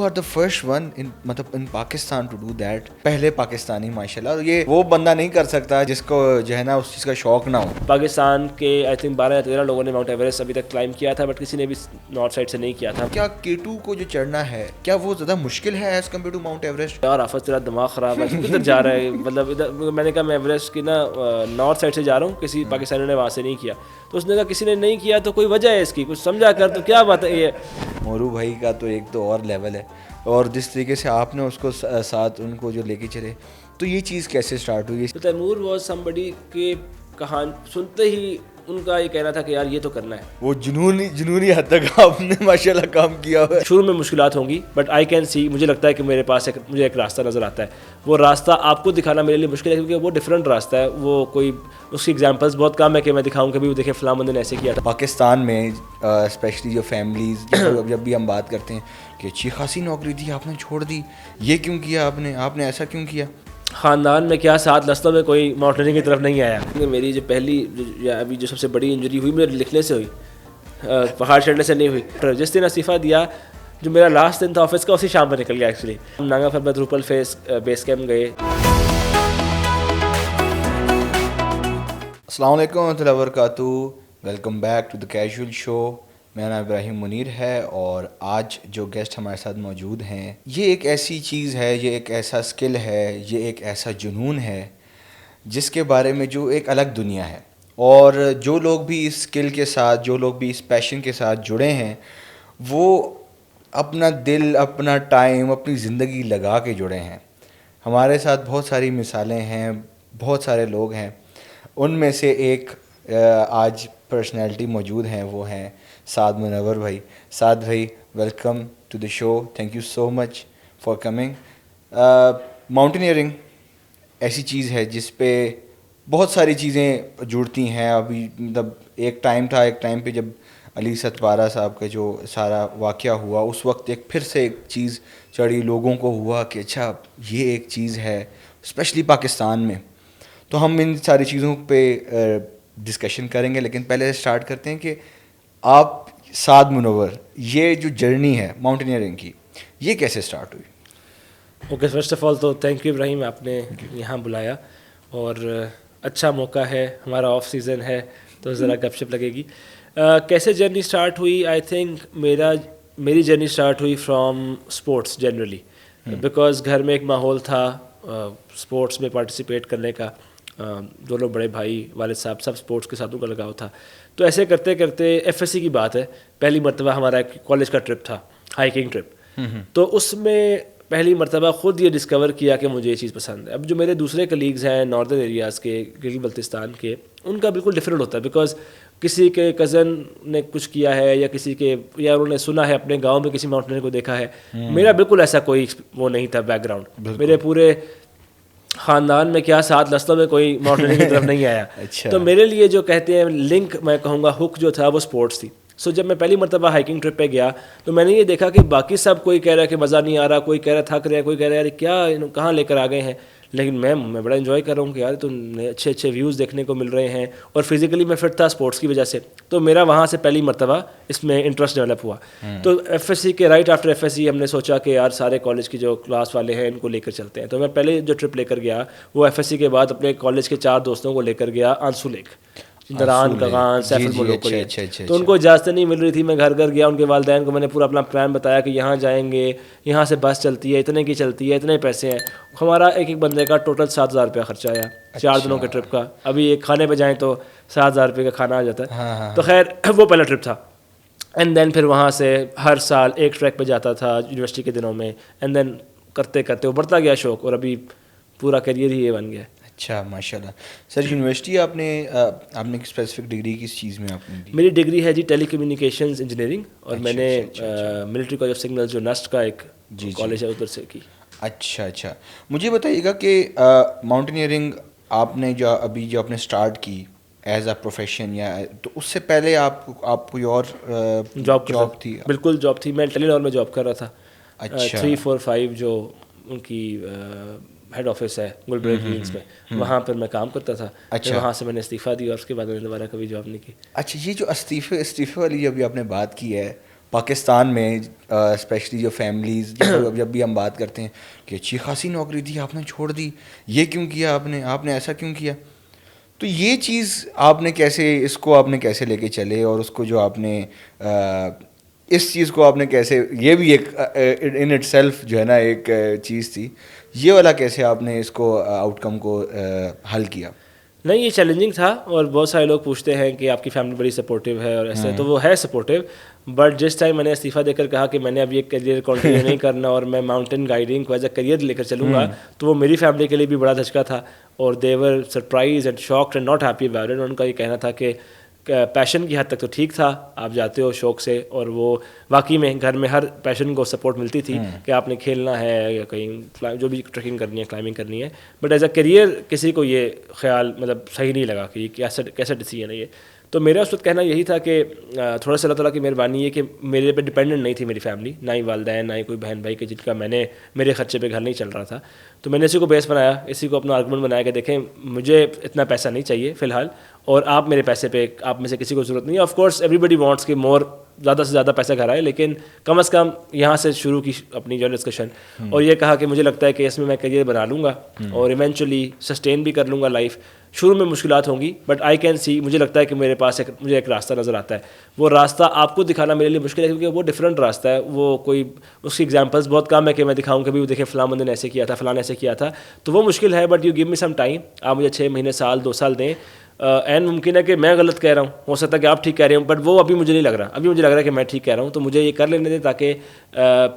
Are the first one مطلب in Pakistan to do that. پہلے پاکستانی ماشاء اللہ. اور یہ وہ بندہ نہیں کر سکتا جس کو جو ہے نا اس چیز کا شوق نہ ہو. پاکستان کے آئی تھنک 12 یا 13 لوگوں نے ماؤنٹ ایوریسٹ ابھی تک کلائم کیا تھا, بٹ کسی نے بھی نارتھ سائڈ سے نہیں کیا تھا. کیا K2 کو جو چڑھنا ہے کیا وہ زیادہ مشکل ہے as compare to Mount Everest? یار آفت تیرا دماغ خراب ہے, کدھر جا رہا ہے؟ مطلب ادھر میں نے کہا میں ایوریسٹ کی نا نارتھ سائڈ سے جا رہا ہوں, کسی پاکستانی نے وہاں سے نہیں کیا. تو اس نے کہا کسی نے نہیں کیا تو کوئی وجہ ہے اس کی, کچھ سمجھا کر. تو کیا بات ہے یہ مورو بھائی کا تو ایک تو اور لیول ہے, اور جس طریقے سے آپ نے اس کو ساتھ ان کو جو لے کے چلے, تو یہ چیز کیسے اسٹارٹ ہوئی؟ تیمور واز سمبڈی کے کہانی سنتے ہی ان کا یہ کہنا تھا کہ یار یہ تو کرنا ہے. وہ جنونی حد تک آپ نے ماشاءاللہ کام کیا ہوا ہے. شروع میں مشکلات ہوں گی, بٹ آئی کین سی, مجھے لگتا ہے کہ میرے پاس مجھے ایک راستہ نظر آتا ہے. وہ راستہ آپ کو دکھانا میرے لیے مشکل ہے کیونکہ وہ ڈفرینٹ راستہ ہے. وہ کوئی اس کی ایگزامپلس بہت کم ہے کہ میں دکھاؤں کہ بھی وہ دیکھیں فلاں بندے نے ایسے کیا تھا. پاکستان میں اسپیشلی جو فیملیز جب بھی ہم بات کرتے ہیں کہ اچھی خاصی نوکری تھی آپ نے چھوڑ دی, یہ کیوں کیا آپ نے ایسا کیوں کیا؟ خاندان میں کیا ساتھ لستوں میں کوئی ماؤنٹینئرنگ کی طرف نہیں آیا. میری جو پہلی ابھی جو سب سے بڑی انجری ہوئی میرے لکھنے سے ہوئی, پہاڑ چڑھنے سے نہیں ہوئی. جس دن استعفیٰ دیا, جو میرا لاسٹ دن تھا آفس کا, اسی شام پر نکل گیا ایکچولی. ہم Nanga Parbat Rupal face base camp گئے. السلام علیکم ورحمۃ اللہ وبرکاتہ. Welcome back to the casual show. میرا نام ابراہیم منیر ہے, اور آج جو گیسٹ ہمارے ساتھ موجود ہیں, یہ ایک ایسی چیز ہے, یہ ایک ایسا اسکل ہے, یہ ایک ایسا جنون ہے جس کے بارے میں جو ایک الگ دنیا ہے. اور جو لوگ بھی اس اسکل کے ساتھ, جو لوگ بھی اس پیشن کے ساتھ جڑے ہیں, وہ اپنا دل, اپنا ٹائم, اپنی زندگی لگا کے جڑے ہیں. ہمارے ساتھ بہت ساری مثالیں ہیں, بہت سارے لوگ ہیں. ان میں سے ایک آج پرسنالٹی موجود ہیں, وہ ہیں سعد منور بھائی. سعد بھائی, welcome to the show. Thank you so much for coming. Mountaineering ایسی چیز ہے جس پہ بہت ساری چیزیں جڑتی ہیں. ابھی مطلب ایک ٹائم پہ جب علی ستوارہ صاحب کا جو سارا واقعہ ہوا, اس وقت پھر سے ایک چیز چڑھی, لوگوں کو ہوا کہ اچھا یہ ایک چیز ہے اسپیشلی پاکستان میں. تو ہم ان ساری چیزوں پہ ڈسکشن کریں گے, لیکن پہلے اسٹارٹ کرتے ہیں کہ آپ سعد منور, یہ جو جرنی ہے ماؤنٹینئرنگ کی, یہ کیسے اسٹارٹ ہوئی؟ اوکے, فرسٹ آف آل تو تھینک یو ابراہیم, آپ نے یہاں بلایا, اور اچھا موقع ہے, ہمارا آف سیزن ہے تو ذرا گپ شپ لگے گی. کیسے جرنی اسٹارٹ ہوئی؟ آئی تھنک میری جرنی اسٹارٹ ہوئی فرام اسپورٹس جنرلی, بیکاز گھر میں ایک ماحول تھا اسپورٹس میں پارٹیسپیٹ کرنے کا. دونوں بڑے بھائی, والد صاحب, سب اسپورٹس کے ساتھ ان کا لگاؤ تھا. تو ایسے کرتے کرتے ایف ایس سی کی بات ہے, پہلی مرتبہ ہمارا ایک کالج کا ٹرپ تھا, ہائیکنگ ٹرپ. تو اس میں پہلی مرتبہ خود یہ ڈسکور کیا کہ مجھے یہ چیز پسند ہے. اب جو میرے دوسرے کلیگز ہیں ناردرن ایریاز کے, گلگت بلتستان کے, ان کا بالکل ڈفرینٹ ہوتا ہے, بیکاز کسی کے کزن نے کچھ کیا ہے یا کسی کے, یا انہوں نے سنا ہے اپنے گاؤں میں کسی ماؤنٹینئر کو دیکھا ہے. میرا بالکل ایسا کوئی وہ نہیں تھا بیک گراؤنڈ. میرے پورے خاندان میں کیا ساتھ لستوں میں کوئی ماؤنٹینئرنگ کی طرف نہیں آیا. تو میرے لیے جو کہتے ہیں لنک, میں کہوں گا ہک جو تھا, وہ اسپورٹس تھی. سو جب میں پہلی مرتبہ ہائیکنگ ٹرپ پہ گیا تو میں نے یہ دیکھا کہ باقی سب, کوئی کہہ رہا ہے کہ مزہ نہیں آ رہا, کوئی کہہ رہا ہے تھک رہا ہے, کوئی کہہ رہا ہے یار کیا کہاں لے کر آ گئے ہیں, لیکن میں بڑا انجوائے کر رہا ہوں کہ یار تو اچھے ویوز دیکھنے کو مل رہے ہیں, اور فزیکلی میں فٹ تھا اسپورٹس کی وجہ سے. تو میرا وہاں سے پہلی مرتبہ اس میں انٹرسٹ ڈیولپ ہوا. تو ایف ایس سی کے right after F S C ہم نے سوچا کہ یار سارے کالج کی جو کلاس والے ہیں ان کو لے کر چلتے ہیں. تو میں پہلے جو ٹرپ لے کر گیا وہ ایف ایس سی کے بعد اپنے کالج کے 4 دوستوں کو لے کر گیا آنسو لیک, دران, کغان, سیف الملوک کو. تو ان کو اجازت نہیں مل رہی تھی. میں گھر گیا, ان کے والدین کو میں نے پورا اپنا پلان بتایا کہ یہاں جائیں گے, یہاں سے بس چلتی ہے, اتنے کی چلتی ہے, اتنے پیسے ہیں. ہمارا ایک بندے کا ٹوٹل 7,000 روپیہ خرچہ آیا 4 دنوں کے ٹرپ کا. ابھی ایک کھانے پہ جائیں تو 7,000 روپے کا کھانا آ جاتا ہے. تو خیر وہ پہلا ٹرپ تھا. اینڈ دین پھر وہاں سے ہر سال ایک ٹریک پہ جاتا تھا یونیورسٹی کے دنوں میں. اینڈ دین کرتے کرتے وہ بڑھتا گیا شوق, اور ابھی پورا کیریئر ہی یہ بن گیا. اچھا, ماشاء اللہ. سر یونیورسٹی آپ نے اسپیسیفک ڈگری کس چیز میں آپ نے دی؟ میری ڈگری ہے جی ٹیلی کمیونیکیشنز انجینئرنگ, اور میں نے ملٹری کالج آف سگنل جو نسٹ کا ایک کالج ہے ادھر سے کی. اچھا, مجھے بتائیے گا کہ ماؤنٹینئرنگ آپ نے جو آپ نے اسٹارٹ کی ایز اے پروفیشن, یا تو اس سے پہلے آپ کوئی اور جاب تھی؟ بالکل جاب تھی. میں ٹیلی نار میں جاب کر رہا تھا. 345 جو ان کی ہیڈ آفس ہے گلبرگ ہلز میں, وہاں پر میں کام کرتا تھا. وہاں سے میں نے استعفیٰ دیا, اور اس کے بعد میں نے دوبارہ کبھی جاب نہیں کی. اچھا, یہ جو استعفے والی ابھی آپ نے بات کی ہے, پاکستان میں اسپیشلی جو فیملیز جب بھی ہم بات کرتے ہیں کہ اچھی خاصی نوکری تھی آپ نے چھوڑ دی, یہ کیوں کیا آپ نے ایسا کیوں کیا, تو یہ چیز آپ نے کیسے لے کے چلے, اور اس کو جو آپ نے اس چیز کو آپ نے کیسے, یہ بھی ایک ان اٹ سیلف جو ہے نا ایک چیز تھی, یہ والا کیسے آپ نے اس کو آؤٹ کم کو حل کیا؟ نہیں, یہ چیلنجنگ تھا, اور بہت سارے لوگ پوچھتے ہیں کہ آپ کی فیملی بڑی سپورٹیو ہے اور ایسے, تو وہ ہے سپورٹیو, بٹ جس ٹائم میں نے استعفیٰ دے کر کہا کہ میں نے اب یہ کریئر کنٹینیو نہیں کرنا اور میں ماؤنٹین گائیڈنگ کو ایز اے کریئر لے کر چلوں گا, تو وہ میری فیملی کے لیے بھی بڑا دھچکا تھا, اور they were surprised and shocked and not happy about it. ان کا یہ کہنا تھا کہ پیشن کی حد تک تو ٹھیک تھا, آپ جاتے ہو شوق سے, اور وہ واقعی میں گھر میں ہر پیشن کو سپورٹ ملتی تھی کہ آپ نے کھیلنا ہے یا کہیں جو بھی ٹریکنگ کرنی ہے, کلائمبنگ کرنی ہے, بٹ ایز اے کیریئر کسی کو یہ خیال مطلب صحیح نہیں لگا کہ یہ کیسا ڈیسیجن ہے یہ. تو میرا اس وقت کہنا یہی تھا کہ تھوڑا سا اللہ تعالیٰ کی مہربانی ہے کہ میرے پہ ڈپینڈنٹ نہیں تھی میری فیملی, نہ ہی والدین, نہ ہی کوئی بہن بھائی کہ جن کا میرے خرچے پہ گھر نہیں چل رہا تھا. تو میں نے اسی کو بیس بنایا, اسی کو اپنا آرگومنٹ بنایا کہ دیکھیں مجھے اتنا پیسہ نہیں چاہیے فی الحال, اور آپ میرے پیسے پہ آپ میں سے کسی کو ضرورت نہیں ہے. آف کورس ایوری بڈی وانٹس کہ مور زیادہ سے زیادہ پیسہ گھر آئے, لیکن کم از کم یہاں سے شروع کی اپنی جو ڈسکشن, اور یہ کہا کہ مجھے لگتا ہے کہ اس میں کیریئر بنا لوں گا اور ایونچولی سسٹین بھی کر لوں گا لائف. شروع میں مشکلات ہوں گی, بٹ آئی کین سی, مجھے لگتا ہے کہ میرے پاس مجھے ایک راستہ نظر آتا ہے. وہ راستہ آپ کو دکھانا میرے لیے مشکل ہے کیونکہ وہ ڈفرینٹ راستہ ہے, وہ کوئی اس کی ایگزامپلس بہت کم ہے کہ میں دکھاؤں کہ بھی دیکھیں فلاں بندے نے ایسے کیا تھا, فلاں ایسے کیا تھا, تو وہ مشکل ہے. But you give me some time, آپ مجھے 6 مہینے, سال, 2 سال دیں, اینڈ ممکن ہے کہ میں غلط کہہ رہا ہوں, ہو سکتا ہے کہ آپ ٹھیک کہہ رہے ہوں, بٹ وہ ابھی مجھے نہیں لگ رہا, ابھی مجھے لگ رہا ہے کہ میں ٹھیک کہہ رہا ہوں, تو مجھے یہ کر لینے دیں تاکہ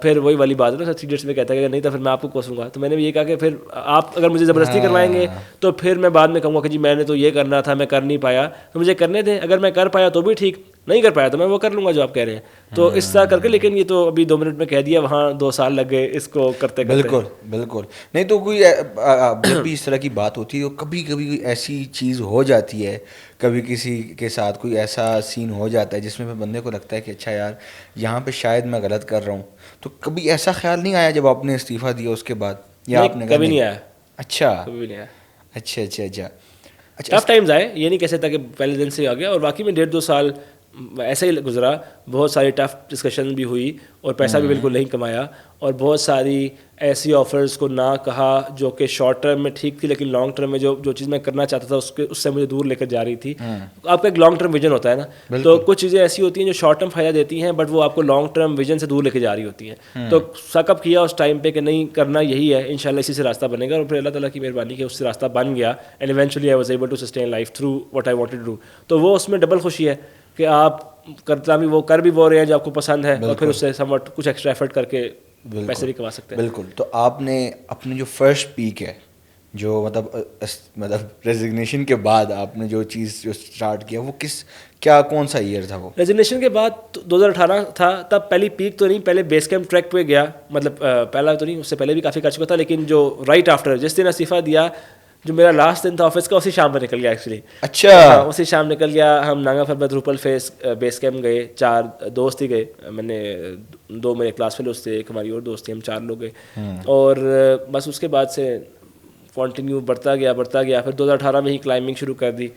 پھر وہی والی بات ہے نا, 3 ڈیٹس میں کہتا ہے کہ نہیں تو پھر میں آپ کو کوسوں گا. تو میں نے بھی یہ کہا کہ پھر آپ اگر مجھے زبردستی کروائیں گے تو پھر میں بعد میں کہوں گا کہ جی میں نے تو یہ کرنا تھا, میں کر نہیں پایا, تو مجھے کرنے دیں. اگر میں کر پایا تو بھی ٹھیک, نہیں کر پایا تو میں وہ کر لوں گا جو آپ کہہ رہے ہیں. تو اس طرح کر کے, لیکن یہ تو ابھی 2 منٹ میں کہہ دیا, وہاں 2 سال لگ گئے اس کو کرتے کرتے. بالکل نہیں, تو کوئی جب بھی اس طرح کی بات ہوتی ہے تو کبھی کبھی ایسی چیز ہو جاتی ہے, کبھی کسی کے ساتھ کوئی ایسا سین ہو جاتا ہے جس میں بندے کو لگتا ہے کہ اچھا یار یہاں پہ شاید میں غلط کر رہا ہوں. تو کبھی ایسا خیال نہیں آیا جب آپ نے استعفیٰ دیا اس کے بعد, یا آپ نے کبھی نہیں آیا؟ اچھا, کبھی نہیں آیا. اچھا. ٹف ٹائمز آئے, یہ نہیں کہہ سکتا کہ پہلے دن سے آ گیا, اور واقعی میں 1.5-2 سال ایسے ہی گزرا. بہت ساری ٹف ڈسکشن بھی ہوئی, اور پیسہ بھی بالکل نہیں کمایا, اور بہت ساری ایسی آفرز کو نہ کہا جو کہ شارٹ ٹرم میں ٹھیک تھی, لیکن لانگ ٹرم میں جو چیز میں کرنا چاہتا تھا اس سے مجھے دور لے کر جا رہی تھی. آپ کا ایک لانگ ٹرم ویژن ہوتا ہے نا, تو کچھ چیزیں ایسی ہوتی ہیں جو شارٹ ٹرم فائدہ دیتی ہیں, بٹ وہ آپ کو لانگ ٹرم ویژن سے دور لے کے جا رہی ہوتی ہیں. تو سک اپ کیا اس ٹائم پہ کہ نہیں کرنا یہی ہے, انشاءاللہ اسی سے راستہ بنے گا, اور پھر اللہ تعالیٰ کی مہربانی کہ اس سے راستہ بن گیا, and eventually I was able to sustain life through what I wanted to do. تو وہ اس میں ڈبل خوشی ہے کہ آپ کرتا بھی وہ کر بھی وہ رہے ہیں جو آپ کو پسند ہے, اور پھر اس سے سم واٹ کچھ ایکسٹرا ایفرٹ کر کے پیسے بھی کما سکتے ہیں. بالکل. تو آپ نے اپنے جو فرسٹ پیک ہے, جو مطلب ریزگنیشن کے بعد آپ نے جو چیز جو اسٹارٹ کیا, وہ کون سا ایئر تھا؟ وہ ریزگنیشن کے بعد 2018 تھا. تب پہلی پیک تو نہیں, پہلے بیس کیمپ ٹریک پہ گیا, مطلب پہلا تو نہیں, اس سے پہلے بھی کافی کر چکا تھا, لیکن جو رائٹ آفٹر جس دن استعفیٰ دیا, جو میرا لاسٹ دن تھا آفس کا, اسی شام میں نکل گیا ایکچولی. اچھا, اسی شام نکل گیا. ہم نانگا پربت روپل فیس بیس کیمپ گئے, 4 دوست ہی گئے, میں نے 2 میرے کلاس فیلوز تھے, ایک ہماری اور دوست تھی, ہم 4 لوگ گئے. اور بس اس کے بعد سے کنٹینیو بڑھتا گیا. پھر 2018 میں ہی کلائمبنگ شروع کر دی.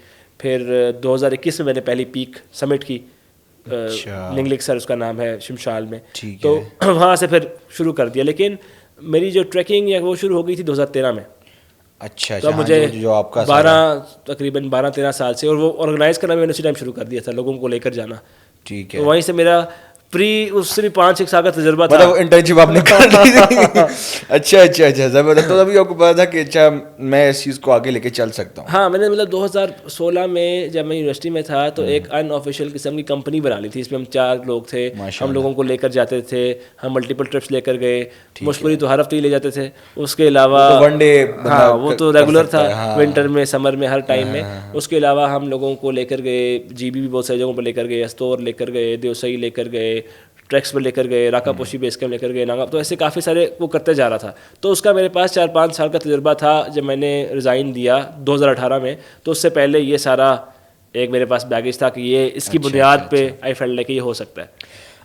پھر 2021 میں میں نے پہلی پیک سمٹ کی, ننگلک سر اس کا نام ہے, شمشال میں. تو وہاں سے پھر شروع کر دیا, لیکن میری جو ٹریکنگ ہے وہ شروع ہو گئی تھی 2013 میں. اچھا, تو مجھے جو آپ کا تقریباً 12-13 سال سے, اور وہ آرگنائز کرنا بھی میں نے اسی ٹائم شروع کر دیا تھا, لوگوں کو لے کر جانا. ٹھیک ہے. تو وہیں سے میرا اس سے بھی 5-6 سال کا تجربہ تھا. مطلب انٹرنشپ آپ نے کر لی تھی. اچھا زبردست. تو ابھی آپ کو پتا تھا کہ اچھا میں اس چیز کو آگے لے کے چل سکتا ہوں. ہاں, میں نے مطلب 2016 میں جب میں یونیورسٹی میں تھا تو ایک ان آفیشیل قسم کی کمپنی بنا لی تھی. اس میں ہم 4 لوگ تھے, ہم لوگوں کو لے کر جاتے تھے, ہم ملٹیپل ٹرپس لے کر گئے. مشکوری تو ہر ہفتے ہی لے جاتے تھے. اس کے علاوہ ون ڈے, ہاں وہ تو ریگولر تھا, ونٹر میں, سمر میں, ہر ٹائم میں. اس کے علاوہ ہم لوگوں کو لے کر گئے جی بی بھی بہت ساری جگہوں پر لے کر گئے, استور لے کر گئے, دیوسئی لے کر گئے, ٹریکس پر لے کر گئے, راکا پوشی بیس کیمپ لے کر گئے, نانگا. تو ایسے کافی سارے وہ کرتے جا رہا تھا. تو اس کا میرے پاس 4-5 سال کا تجربہ تھا. جب میں نے ریزائن دیا 2018 میں, تو اس سے پہلے یہ سارا ایک میرے پاس بیگیج تھا کہ یہ اس کی بنیاد پہ آئی فیلٹ لے کے یہ ہو سکتا ہے.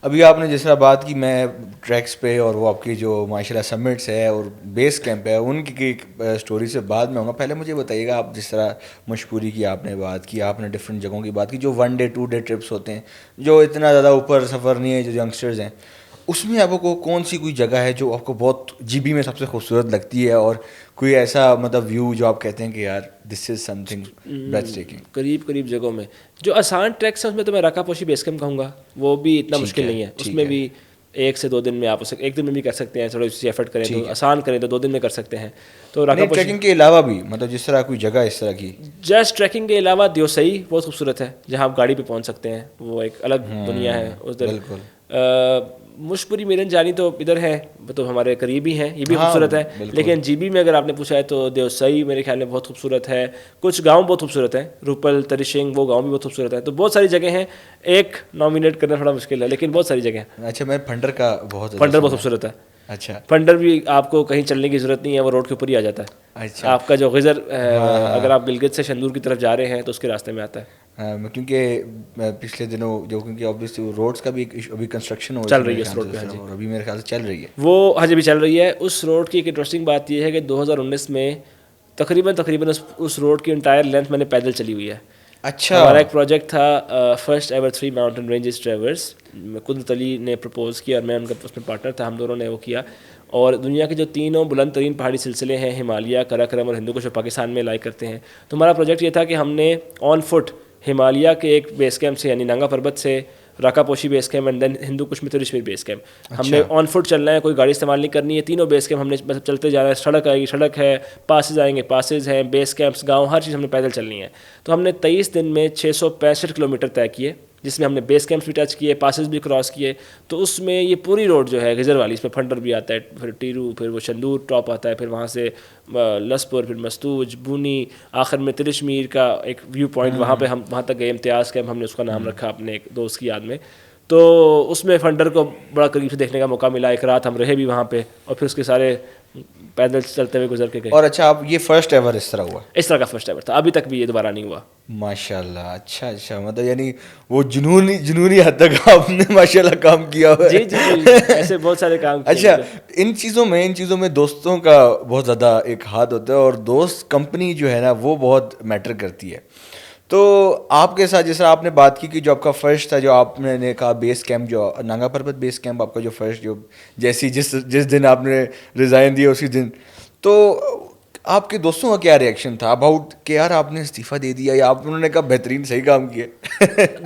ابھی آپ نے جس طرح بات کی میں ٹریکس پہ اور وہ آپ کی جو ماشاء اللہ سمٹس ہے اور بیس کیمپ ہے ان کی اسٹوری سے بعد میں ہوں گا. پہلے مجھے بتائیے گا آپ جس طرح مشہوری کی آپ نے بات کی, آپ نے ڈفرینٹ جگہوں کی بات کی جو 1 ڈے 2 ڈے ٹرپس ہوتے ہیں جو اتنا زیادہ اوپر سفر نہیں ہے جو ینگسٹرز ہیں, اس میں آپ کو کون سی کوئی جگہ ہے جو آپ کو بہت جی بی میں سب سے خوبصورت لگتی ہے اور کوئی ایسا مطلب ویو جو آپ کہتے ہیں کہ یار دس is some thing breath taking? قریب جگہوں میں جو آسان ٹریکس ہیں اس میں تو میں راکا پوشی بیس کیمپ کہوں گا, وہ بھی اتنا مشکل نہیں ہے, اس میں بھی 1 سے 2 دن میں آپ ایک دن میں بھی کر سکتے ہیں, تھوڑی سی ایفرٹ کریں تو آسان کریں تو 2 دن میں کر سکتے ہیں. تو راکا پوشی ٹریکنگ کے علاوہ بھی مطلب جس طرح کوئی جگہ اس طرح کی جسٹ ٹریکنگ کے علاوہ دیوسئی بہت خوبصورت ہے جہاں آپ گاڑی پہ پہنچ سکتے ہیں, وہ ایک الگ دنیا ہے ادھر. مشپوری میرن جانی تو ادھر ہے, تو ہمارے قریبی ہیں, یہ بھی خوبصورت ہے. لیکن جی بی میں اگر آپ نے پوچھا ہے تو دیوسئی میرے خیال میں بہت خوبصورت ہے. کچھ گاؤں بہت خوبصورت ہیں, روپل ترشنگ وہ گاؤں بھی بہت خوبصورت ہے. تو بہت ساری جگہیں ہیں, ایک نامینیٹ کرنا تھوڑا مشکل ہے لیکن بہت ساری جگہیں ہیں. اچھا میں پھنڈر کا بہت پھنڈر بہت خوبصورت ہے. اچھا پھنڈر بھی آپ کو کہیں چلنے کی ضرورت نہیں ہے, وہ روڈ کے اوپر ہی آ جاتا ہے. اچھا آپ کا جو غزر اگر آپ گلگت سے شندور کی طرف جا رہے ہیں تو اس کے راستے میں آتا ہے. کیونکہ پچھلے دنوں جو کیونکہ اوبیسلی روڈس کا بھی ابھی کنسٹرکشن چل رہی ہے اس روڈ پہ, اور ابھی میرے خیال سے چل رہی ہے وہ حجی بھی چل رہی ہے. اس روڈ کی ایک انٹرسٹنگ بات یہ ہے کہ 2019 میں تقریباً اس روڈ کی انٹائر لینتھ میں نے پیدل چلی ہوئی ہے. اچھا ہمارا ایک پروجیکٹ تھا first ever 3 mountain ranges traverse, قدرت علی نے پرپوز کیا اور میں ان کا اس میں پارٹنر تھا, ہم دونوں نے وہ کیا. اور دنیا کے جو 3 بلند ترین پہاڑی سلسلے ہیں, ہمالیہ, کراکرم اور ہندوکش, جو پاکستان میں لائق کرتے ہیں, تو ہمارا پروجیکٹ یہ تھا کہ ہم نے آن فٹ ہمالیہ کے ایک بیس کیمپ سے یعنی نانگا پربت سے راکا پوشی بیس کیمپ اینڈ دین ہندو کش میں ترشمیر بیس کیمپ, ہم نے آن فٹ چلنا ہے, کوئی گاڑی استعمال نہیں کرنی ہے. تینوں بیس کیمپ ہم نے مطلب چلتے جانا ہے, سڑک آئے گی سڑک ہے, پاسز آئیں گے پاسز ہیں, بیس کیمپس گاؤں, ہر چیز ہم نے پیدل چلنی ہے. تو ہم نے 23 دن میں 665 کلومیٹر طے کیے, جس میں ہم نے بیس کیمپس بھی ٹچ کیے, پاسز بھی کراس کیے. تو اس میں یہ پوری روڈ جو ہے غزر والی, اس میں پھنڈر بھی آتا ہے, پھر ٹیرو, پھر وہ شندور ٹاپ آتا ہے, پھر وہاں سے لسپور, پھر مستوج, بونی, آخر میں ترشمیر کا ایک ویو پوائنٹ, وہاں پہ ہم وہاں تک گئے, امتیاز کیمپ ہم نے اس کا نام رکھا اپنے ایک دوست کی یاد میں. تو اس میں فنڈر کو بڑا قریب سے دیکھنے کا موقع ملا, ایک رات ہم رہے بھی وہاں پہ, اور پھر اس کے سارے پیدل چلتے ہوئے گزر کے گئے. اور اچھا آپ یہ فرسٹ ایور اس طرح ہوا؟ اس طرح کا فرسٹ ایور تھا, ابھی تک بھی یہ دوبارہ نہیں ہوا. ماشاء اللہ. اچھا مطلب یعنی وہ جنونی حد تک آپ نے ماشاء اللہ کام کیا ہوا ہے. جی ایسے بہت سارے کام کیے. اچھا ان چیزوں میں دوستوں کا بہت زیادہ ایک ہاتھ ہوتا ہے, اور دوست کمپنی جو ہے نا وہ بہت میٹر کرتی ہے. تو آپ کے ساتھ جس طرح آپ نے بات کی کہ جو آپ کا فرسٹ تھا, جو آپ نے کہا بیس کیمپ, جو نانگا پربت بیس کیمپ آپ کا جو فرسٹ, جو جیسی جس دن آپ نے ریزائن دیا اسی دن, تو آپ کے دوستوں کا کیا ریئیکشن تھا اباؤٹ کہ یار آپ نے استعفیٰ دے دیا, یا انہوں نے کہا بہترین صحیح کام کیا؟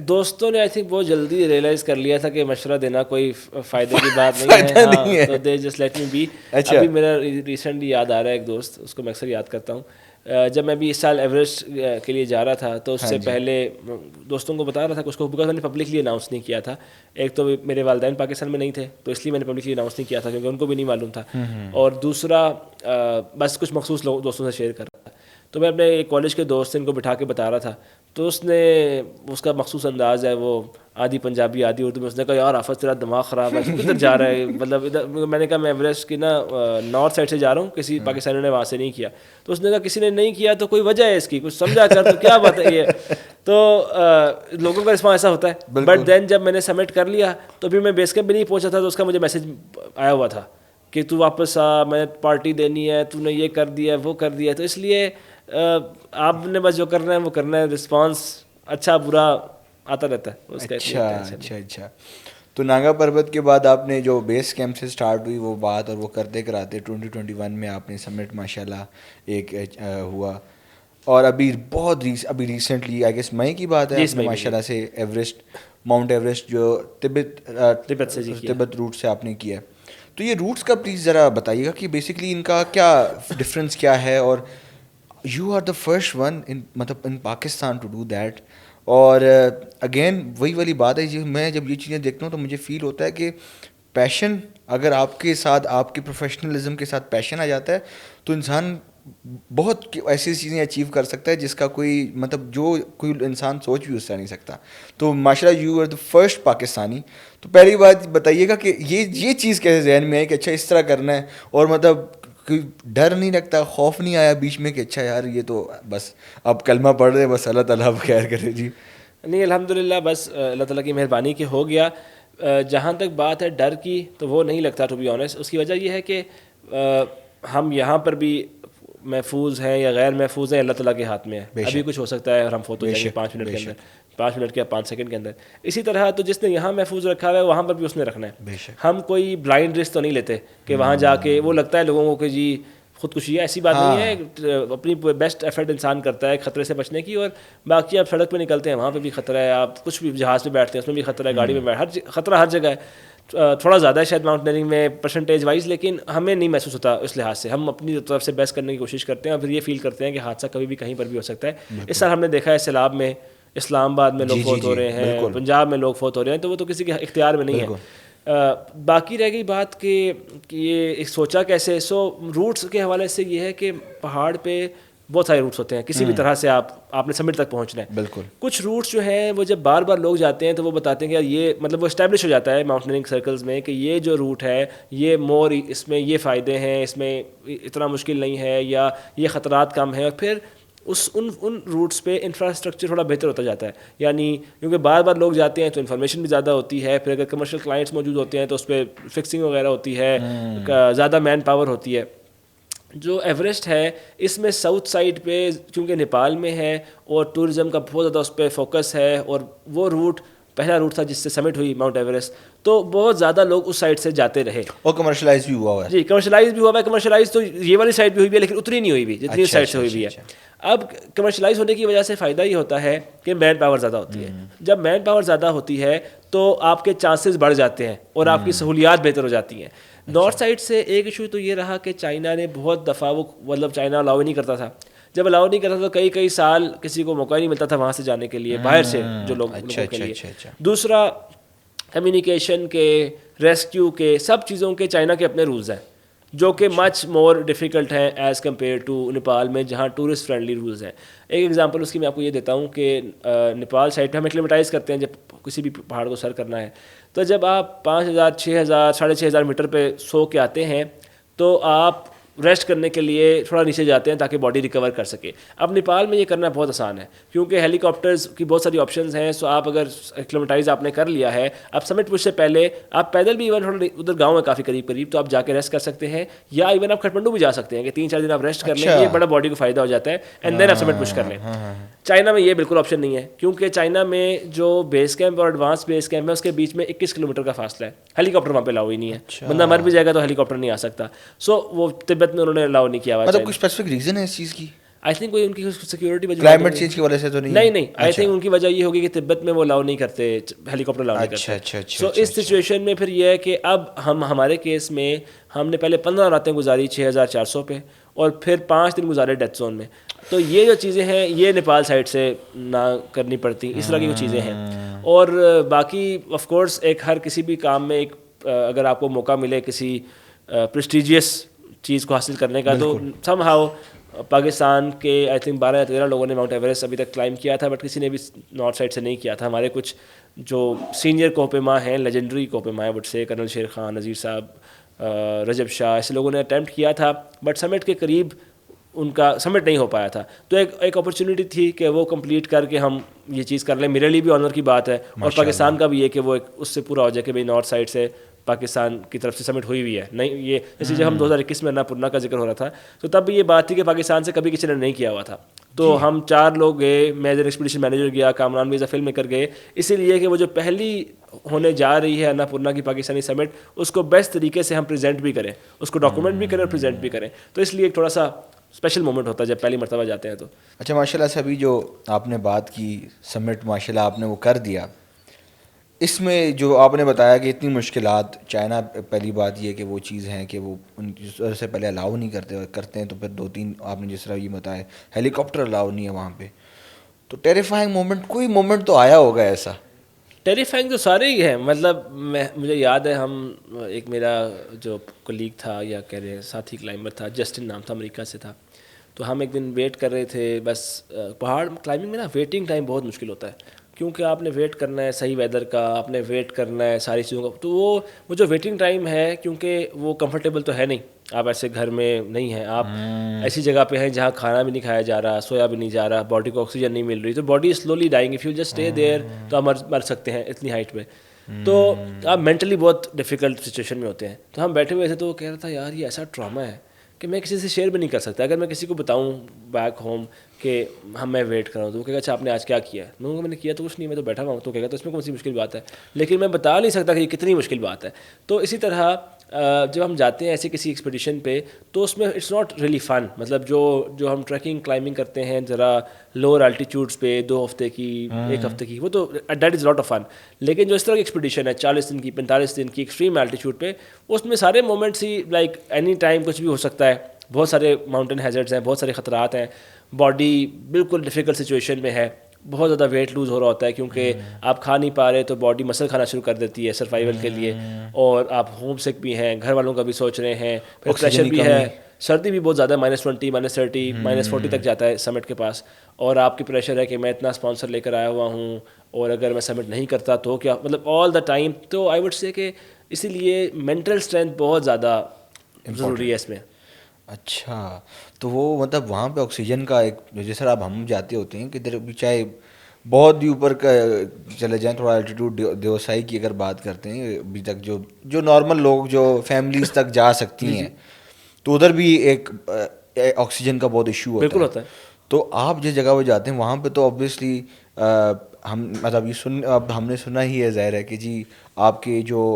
دوستوں نے آئی تھنک بہت جلدی ریئلائز کر لیا تھا کہ مشورہ دینا کوئی فائدے کی بات نہیں ہے, تو they just let me be. ابھی میرا ریسنٹلی یاد آ رہا ہے ایک دوست, اس کو میں اکثر یاد کرتا ہوں, جب میں بھی اس سال ایوریسٹ کے لیے جا رہا تھا تو اس سے پہلے دوستوں کو بتا رہا تھا کچھ کو, بیکاز میں نے پبلکلی اناؤنس نہیں کیا تھا. ایک تو میرے والدین پاکستان میں نہیں تھے تو اس لیے میں نے پبلکلی اناؤنس نہیں کیا تھا کیونکہ ان کو بھی نہیں معلوم تھا, اور دوسرا بس کچھ مخصوص دوستوں سے شیئر کر رہا تھا. تو میں اپنے کالج کے دوست ان کو بٹھا کے بتا رہا تھا, تو اس کا مخصوص انداز ہے, وہ آدھی پنجابی آدھی اردو میں, اس نے کہا یار آفت تیرا دماغ خراب ہے, کدھر جا رہا ہے, مطلب ادھر. میں نے کہا میں ایوریسٹ کی نا نارتھ سائڈ سے جا رہا ہوں, کسی پاکستانی نے وہاں سے نہیں کیا. تو اس نے کہا کسی نے نہیں کیا تو کوئی وجہ ہے اس کی, کچھ سمجھا کر, تو کیا بات ہے یہ. تو لوگوں کا رسپانس ایسا ہوتا ہے. بٹ دین جب میں نے سبمٹ کر لیا تو ابھی میں بیس کیمپ بھی نہیں پہنچا تھا, تو اس کا مجھے میسج آیا ہوا تھا کہ تو واپس آ, میں پارٹی دینی ہے, تو نے یہ کر دیا وہ کر دیا. تو اس لیے آپ نے بس جو کرنا ہے وہ کرنا ہے, رسپانس اچھا برا آتا رہتا ہے. اچھا. تو نانگا پربت کے بعد آپ نے جو بیس کیمپ سے اسٹارٹ ہوئی وہ بات, اور وہ کرتے کراتے 2021 میں آپ نے سمٹ ماشاء اللہ ایک ہوا, اور ابھی ریسنٹلی آئی گیس مئی کی بات ہے, ماشاء اللہ سے ماؤنٹ ایوریسٹ جو تبت روٹ سے آپ نے کیا. تو یہ روٹس کا پلیز ذرا بتائیے گا کہ بیسکلی ان کا کیا ڈفرینس کیا ہے, اور you are the first one مطلب in Pakistan to do that. اور اگین وہی والی بات ہے, میں جب یہ چیزیں دیکھتا ہوں تو مجھے فیل ہوتا ہے کہ پیشن اگر آپ کے ساتھ, آپ کے پروفیشنلزم کے ساتھ پیشن آ جاتا ہے تو انسان بہت ایسی چیزیں اچیو کر سکتا ہے جس کا کوئی مطلب جو کوئی انسان سوچ بھی اس سے نہیں سکتا. تو ماشاء اللہ you are the first Pakistani. تو پہلی بات بتائیے گا کہ یہ چیز کیسے ذہن میں آئی کہ اچھا اس طرح کرنا ہے, اور مطلب کوئی ڈر نہیں لگتا, خوف نہیں آیا بیچ میں کہ اچھا یار یہ تو بس اب کلمہ پڑھ رہے ہیں, بس اللہ تعالیٰ اب خیر کرے؟ جی نہیں الحمد للہ, بس اللہ تعالیٰ کی مہربانی کہ ہو گیا. جہاں تک بات ہے ڈر کی تو وہ نہیں لگتا ٹو بی آنیسٹ. اس کی وجہ یہ ہے کہ ہم یہاں پر بھی محفوظ ہیں یا غیر محفوظ ہیں اللہ تعالیٰ کے ہاتھ میں ہے. ابھی کچھ ہو سکتا ہے اور ہم فوت ہو جائیں گے 5 منٹ کے اندر, 5 منٹ کے 5 سیکنڈ کے اندر. اسی طرح تو جس نے یہاں محفوظ رکھا ہوا ہے وہاں پر بھی اس نے رکھنا ہے. ہم کوئی بلائنڈ رسک تو نہیں لیتے کہ وہاں جا کے وہ لگتا ہے لوگوں کو کہ جی خودکشی ہے, ایسی بات نہیں ہے. اپنی بیسٹ ایفرٹ انسان کرتا ہے خطرے سے بچنے کی, اور باقی آپ سڑک پہ نکلتے ہیں وہاں پہ بھی خطرہ ہے, آپ کچھ بھی جہاز پہ بیٹھتے ہیں اس میں بھی خطرہ ہے, گاڑی میں خطرہ ہر جگہ ہے. تھوڑا زیادہ ہے شاید ماؤنٹینئرنگ میں پرسنٹیج وائز, لیکن ہمیں نہیں محسوس ہوتا اس لحاظ سے. ہم اپنی طرف سے بیسٹ کرنے کی کوشش کرتے ہیں اور پھر یہ فیل کرتے ہیں کہ حادثہ کبھی بھی کہیں پر بھی ہو سکتا ہے. اس سال ہم نے دیکھا ہے سیلاب میں اسلام آباد میں لوگ فوت ہو رہے ہیں, پنجاب میں لوگ فوت ہو رہے ہیں, تو وہ تو کسی کے اختیار میں نہیں ہے. باقی رہ گئی بات کہ یہ ایک سوچا کیسے. روٹس کے حوالے سے یہ ہے کہ پہاڑ پہ بہت سارے روٹس ہوتے ہیں, کسی بھی طرح سے آپ نے سمٹ تک پہنچنا ہے. بالکل. کچھ روٹس جو ہیں وہ جب بار بار لوگ جاتے ہیں تو وہ بتاتے ہیں کہ یار یہ مطلب وہ اسٹیبلش ہو جاتا ہے ماؤنٹینئرنگ سرکلز میں کہ یہ جو روٹ ہے یہ مور, اس میں یہ فائدے ہیں, اس میں اتنا مشکل نہیں ہے, یا یہ خطرات کم ہیں. اور پھر ان روٹس پہ انفراسٹرکچر تھوڑا بہتر ہوتا جاتا ہے, یعنی کیونکہ بار بار لوگ جاتے ہیں تو انفارمیشن بھی زیادہ ہوتی ہے. پھر اگر کمرشل کلائنٹس موجود ہوتے ہیں تو اس پہ فکسنگ وغیرہ ہوتی ہے, زیادہ مین پاور ہوتی ہے. جو ایوریسٹ ہے اس میں ساؤتھ سائڈ پہ کیونکہ نیپال میں ہے اور ٹورزم کا بہت زیادہ اس پہ فوکس ہے, اور وہ روٹ پہلا روٹ تھا جس سے سمٹ ہوئی ماؤنٹ ایوریسٹ, تو بہت زیادہ لوگ اس سائڈ سے جاتے رہے. اور کمرشلائز بھی ہوا ہے. جی کمرشلائز بھی ہوا ہے. کمرشلائز تو یہ والی سائڈ بھی ہوئی ہے لیکن اتنی نہیں ہوئی بھی جتنی اس سائڈ سے ہوئی بھی ہے. اب کمرشلائز ہونے کی وجہ سے فائدہ یہ ہوتا ہے کہ مین پاور زیادہ ہوتی ہے. جب مین پاور زیادہ ہوتی ہے تو آپ کے چانسز بڑھ جاتے ہیں اور آپ کی سہولیات بہتر ہو جاتی ہیں. نارتھ سائڈ سے ایک ایشو تو یہ رہا کہ چائنا نے بہت دفعہ وہ مطلب چائنا الاؤ نہیں کرتا تھا. جب الاؤ نہیں کرتا تو کئی سال کسی کو موقع نہیں ملتا تھا وہاں سے جانے کے لیے, باہر سے جو لوگوں کے لیے. دوسرا کمیونیکیشن کے, ریسکیو کے, سب چیزوں کے چائنا کے اپنے رولز ہیں جو کہ مچ مور ڈیفیکلٹ ہیں ایز کمپیئر ٹو نیپال میں جہاں ٹورسٹ فرینڈلی رولز ہیں. ایک ایگزامپل اس کی میں آپ کو یہ دیتا ہوں کہ نیپال سائڈ پہ ہم ایکلیمیٹائز کرتے ہیں جب کسی بھی پہاڑ کو سر کرنا ہے, تو جب آپ 5000 6000 6500 میٹر پہ سو کے آتے ہیں تو آپ ریسٹ کرنے کے لیے تھوڑا نیچے جاتے ہیں تاکہ باڈی ریکور کر سکے. اب نیپال میں یہ کرنا بہت آسان ہے کیونکہ ہیلی کاپٹرز کی بہت ساری آپشنز ہیں. سو آپ اگر ایکلیمیٹائز آپ نے کر لیا ہے, اب سمٹ پش سے پہلے آپ پیدل بھی ایون تھوڑا ادھر گاؤں ہے کافی قریب تو آپ جا کے ریسٹ کر سکتے ہیں, یا ایون آپ کھٹمنڈو بھی جا سکتے ہیں کہ 3-4 دن آپ ریسٹ کر لیں, یہ بڑا باڈی کو فائدہ ہو جاتا ہے, اینڈ دین آپ سمٹ پش کر لیں. چائنا میں یہ بالکل آپشن نہیں ہے کیونکہ چائنا میں جو بیس کیمپ اور ایڈوانس بیس کیمپ ہے اس کے بیچ میں 21 کلومیٹر کا فاصلہ ہے. ہیلی کاپٹر وہاں پہ الاؤ ہی نہیں ہے, بندہ مر بھی جائے گا تو ہیلی کاپٹر نہیں آ سکتا. سو وہ تبت میں انہوں نے الاؤ نہیں کیا ہوا. مطلب کوئی اسپیسیفک ریزن ہے اس چیز کی؟ آئی تھنک کوئی ان کی سیکورٹی وجہ, کلائمیٹ چینج کی وجہ سے تو نہیں, آئی تھنک ان کی وجہ یہ ہوگی کہ تبت میں وہ الاؤ نہیں کرتے, ہیلی کاپٹر الاؤ نہیں کرتے. سو اس سچویشن میں پھر یہ ہے کہ اب ہمارے کیس میں ہم نے پہلے 15 راتیں گزاری 6400 پہ اور پھر 5 دن گزارے ڈیتھ زون میں. تو یہ جو چیزیں ہیں یہ نیپال سائڈ سے نہ کرنی پڑتی, اس طرح کی کچھ چیزیں ہیں. اور باقی آف کورس ایک ہر کسی بھی کام میں ایک اگر آپ کو موقع ملے کسی پریسٹیجیس چیز کو حاصل کرنے کا, تو سم ہاؤ پاکستان کے آئی تھنک 12 یا 13 لوگوں نے ماؤنٹ ایوریسٹ ابھی تک کلائم کیا تھا, بٹ کسی نے بھی نارتھ سائڈ سے نہیں کیا تھا. ہمارے کچھ جو سینئر کوپیما ہیں, لیجنڈری کوپیما ہے would say, colonel Sher Khan, Nazir صاحب, رجب شاہ, ایسے لوگوں نے اٹیمپٹ کیا تھا بٹ سمٹ کے قریب ان کا سمٹ نہیں ہو پایا تھا. تو ایک اپرچونیٹی تھی کہ وہ کمپلیٹ کر کے ہم یہ چیز کر لیں. میرے لیے بھی آنر کی بات ہے اور پاکستان کا بھی یہ کہ وہ اس سے پورا ہو جائے کہ بھائی نارتھ سائڈ سے پاکستان کی طرف سے سمٹ ہوئی ہے. نہیں یہ جیسے جب ہم 2021 میں اناپورنا کا ذکر ہو رہا تھا تو تب بھی یہ بات تھی کہ پاکستان سے کبھی کسی نے نہیں کیا ہوا تھا. تو ہم 4 لوگ گئے, میں ایز این ایکسپیڈیشن مینیجر گیا, کامران بھی ایز اے فلم میکر گئے, اسی لیے کہ وہ جو پہلی ہونے جا رہی ہے اناپورنا کی پاکستانی سمٹ اس کو بیسٹ طریقے سے ہم پریزنٹ بھی کریں, اس کو ڈاکومنٹ بھی کریں اور پریزنٹ بھی کریں. تو اس لیے ایک تھوڑا سا اسپیشل مومنٹ ہوتا ہے جب پہلی مرتبہ جاتے ہیں تو. اچھا ماشاء اللہ سے ابھی جو آپ نے بات کی سمٹ ماشاء اللہ آپ نے وہ کر دیا, اس میں جو آپ نے بتایا کہ اتنی مشکلات, چائنا پہلی بات یہ کہ وہ چیز ہیں کہ وہ ان سے پہلے الاؤ نہیں کرتے, اور کرتے ہیں تو پھر 2-3 آپ نے جس طرح یہ بتایا ہیلی کاپٹر الاؤ نہیں ہے وہاں پہ. تو ٹیریفائنگ مومنٹ, کوئی مومنٹ تو آیا ہوگا ایسا؟ ٹیریفائنگ تو سارے ہی ہیں. مطلب مجھے یاد ہے ہم ایک میرا جو کلیگ تھا یا کہہ رہے ساتھی کلائمبر تھا, جسٹن نام تھا, امریکہ سے تھا. تو ہم ایک دن ویٹ کر رہے تھے. بس پہاڑ کلائمبنگ میں نا ویٹنگ ٹائم بہت مشکل ہوتا ہے کیونکہ آپ نے ویٹ کرنا ہے صحیح ویدر کا, آپ نے ویٹ کرنا ہے ساری چیزوں کا. تو وہ جو ویٹنگ ٹائم ہے کیونکہ وہ کمفرٹیبل تو ہے نہیں, آپ ایسے گھر میں نہیں ہیں, آپ ایسی جگہ پہ ہیں جہاں کھانا بھی نہیں کھایا جا رہا, سویا بھی نہیں جا رہا, باڈی کو آکسیجن نہیں مل رہی, تو body slowly dying. If you just stay there تو آپ مر سکتے ہیں اتنی ہائٹ پہ. تو آپ مینٹلی بہت ڈیفیکلٹ سچویشن میں ہوتے ہیں. تو ہم بیٹھے ہوئے تھے تو وہ کہہ رہا تھا یار یہ ایسا ٹراما ہے کہ میں کسی سے شیئر بھی نہیں کر سکتا. اگر میں کسی کو بتاؤں بیک ہوم کہ میں ویٹ کر رہا ہوں تو وہ کہے گا اچھا آپ نے آج کیا کیا ہے. میں نے کیا تو کچھ نہیں, میں تو بیٹھا ہوا ہوں. تو کہے گا تو اس میں کون سی مشکل بات ہے, لیکن میں بتا نہیں سکتا کہ یہ کتنی مشکل بات ہے. تو اسی طرح جب ہم جاتے ہیں ایسے کسی ایکسپیڈیشن پہ تو اس میں اٹس ناٹ ریئلی فن. مطلب جو ہم ٹریکنگ کلائمبنگ کرتے ہیں ذرا لوور الٹیٹیوڈس پہ 2 ہفتے کی 1 ہفتے کی, وہ تو that is lot of fun. لیکن جو اس طرح کی ایکسپیڈیشن ہے 40 دن کی 45 دن کی ایکسٹریم الٹیٹیوڈ پہ, اس میں سارے مومنٹس ہی لائک اینی ٹائم کچھ بھی ہو سکتا ہے. بہت سارے ماؤنٹین ہیزرڈز ہیں, بہت سارے خطرات ہیں, باڈی بالکل ڈیفیکلٹ سچویشن میں ہے, بہت زیادہ ویٹ لوز ہو رہا ہوتا ہے کیونکہ آپ کھا نہیں پا رہے تو باڈی مسل کھانا شروع کر دیتی ہے سروائیول کے لیے, اور آپ ہوم سک بھی ہیں, گھر والوں کا بھی سوچ رہے ہیں, پھر پریشر بھی ہے, سردی بھی بہت زیادہ -20 -30 -40 تک جاتا ہے سمٹ کے پاس, اور آپ کی پریشر ہے کہ میں اتنا اسپانسر لے کر آیا ہوا ہوں اور اگر میں سبمٹ نہیں کرتا تو کیا, مطلب آل دا ٹائم. تو آئی وڈ سے کہ اسی لیے مینٹل اسٹرینتھ بہت زیادہ ضروری ہے اس میں. اچھا, تو وہ مطلب وہاں پہ آکسیجن کا ایک جیسے سر اب ہم جاتے ہوتے ہیں کہ ادھر بھی چاہے بہت ہی اوپر کا چلے جائیں, تھوڑا الٹیٹیوڈ دیوسائی کی اگر بات کرتے ہیں ابھی تک جو نارمل لوگ جو فیملیز تک جا سکتی ہیں تو ادھر بھی ایک آکسیجن کا بہت ایشو بالکل ہوتا ہے. تو آپ جس جگہ پہ جاتے ہیں وہاں پہ تو آبویسلی ہم مطلب یہ اب ہم نے سنا ہی ہے ظاہر ہے کہ جی آپ کے جو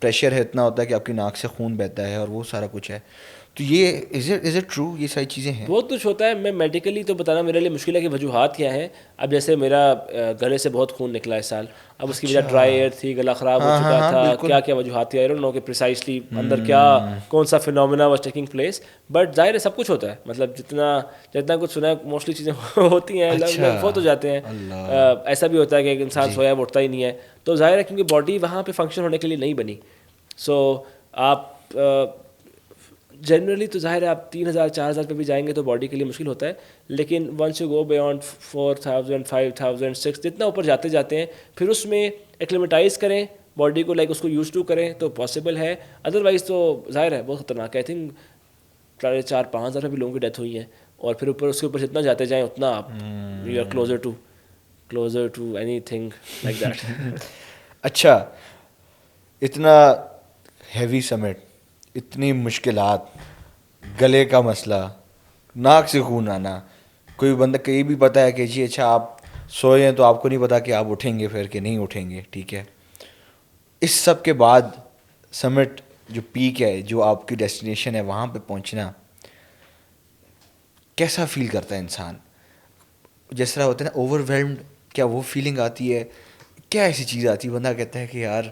پریشر ہے اتنا ہوتا ہے کہ آپ کی ناک سے خون بہتا ہے اور وہ سارا کچھ ہے. تو یہ از اٹ ٹرو, یہ ساری چیزیں ہیں؟ بہت کچھ ہوتا ہے. میں میڈیکلی تو بتانا میرے لیے مشکل ہے کہ وجوہات کیا ہیں. اب جیسے میرا گلے سے بہت خون نکلا اس سال, اب اس کی وجہ ڈرائی ایئر تھی, گلا خراب ہو چکا تھا, کیا کیا وجوہات تھی, آئی ڈونٹ نو کہ پریسائسلی اندر کیا کون سا phenomena was taking place. But ظاہر ہے سب کچھ ہوتا ہے, مطلب جتنا کچھ سنا ہے موسٹلی چیزیں ہوتی ہیں, لوگ فوت ہو جاتے ہیں. ایسا بھی ہوتا ہے کہ ایک انسان سویا اٹھتا ہی نہیں ہے, تو ظاہر ہے کیونکہ باڈی وہاں پہ فنکشن ہونے کے لیے نہیں بنی. سو آپ جنرلی تو ظاہر ہے آپ 3000 4000 پہ بھی جائیں گے تو باڈی کے لیے مشکل ہوتا ہے, لیکن ونس یو گو بیانڈ 4000 5000 6 جتنا اوپر جاتے ہیں پھر اس میں ایکلیمیٹائز کریں باڈی کو, لائک اس کو یوز ٹو کریں تو پاسبل ہے. ادروائز تو ظاہر ہے بہت خطرناک ہے. آئی تھنک 4-5 ہزار بھی لوگوں کی ڈیتھ ہوئی ہیں, اور پھر اوپر اس کے اوپر جتنا جاتے جائیں اتنا آپ you are closer to anything like that. اچھا, اتنا ہیوی سمٹ, اتنی مشکلات, گلے کا مسئلہ, ناک سے خون آنا, کوئی بندہ کہیں بھی پتہ ہے کہ جی اچھا آپ سوئے ہیں تو آپ کو نہیں پتا کہ آپ اٹھیں گے پھر کہ نہیں اٹھیں گے, ٹھیک ہے. اس سب کے بعد سمٹ جو پیک ہے, جو آپ کی ڈیسٹینیشن ہے, وہاں پہ پہنچنا کیسا فیل کرتا ہے انسان؟ جس طرح ہوتا ہے نا اوور ویلمڈ, کیا وہ فیلنگ آتی ہے؟ کیا ایسی چیز آتی ہے بندہ کہتا ہے کہ یار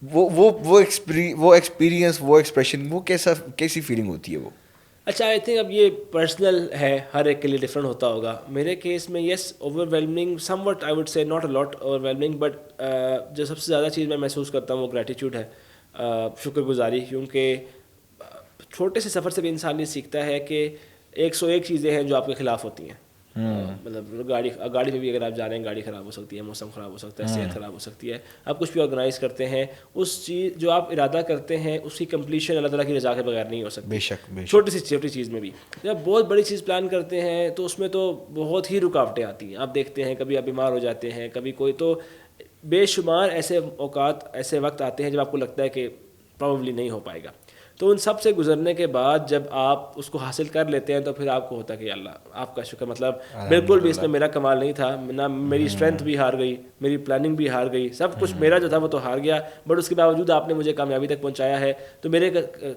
وہ ایکسپیرینس, وہ ایکسپریشن, وہ کیسی فیلنگ ہوتی ہے وہ؟ اچھا, آئی تھنک اب یہ پرسنل ہے, ہر ایک کے لیے ڈفرینٹ ہوتا ہوگا. میرے کیس میں yes overwhelming somewhat, I would say not a lot overwhelming, but جو سب سے زیادہ چیز میں محسوس کرتا ہوں وہ گریٹیٹیوڈ ہے, شکر گزاری. کیونکہ چھوٹے سے سفر سے بھی انسان یہ سیکھتا ہے کہ 101 چیزیں ہیں جو آپ کے خلاف ہوتی ہیں. مطلب گاڑی پہ بھی اگر آپ جا رہے ہیں گاڑی خراب ہو سکتی ہے, موسم خراب ہو سکتا ہے, صحت خراب ہو سکتی ہے, آپ کچھ بھی آرگنائز کرتے ہیں, اس چیز جو آپ ارادہ کرتے ہیں اس کی کمپلیشن اللہ تعالیٰ کی رضا کے بغیر نہیں ہو سکتی. بے شک. چھوٹی چیز میں بھی جب بہت بڑی چیز پلان کرتے ہیں تو اس میں تو بہت ہی رکاوٹیں آتی ہیں. آپ دیکھتے ہیں کبھی آپ بیمار ہو جاتے ہیں, کبھی کوئی, تو بے شمار ایسے اوقات, ایسے وقت آتے ہیں جب آپ کو لگتا ہے کہ پروبیبلی نہیں ہو پائے گا. تو ان سب سے گزرنے کے بعد جب آپ اس کو حاصل کر لیتے ہیں تو پھر آپ کو ہوتا ہے کہ اللہ آپ کا شکر, مطلب بالکل بھی اس میں میرا کمال نہیں تھا, نہ میری اسٹرینتھ بھی ہار گئی, میری پلاننگ بھی ہار گئی, سب کچھ میرا جو تھا وہ تو ہار گیا, بٹ اس کے باوجود آپ نے مجھے کامیابی تک پہنچایا ہے. تو میرے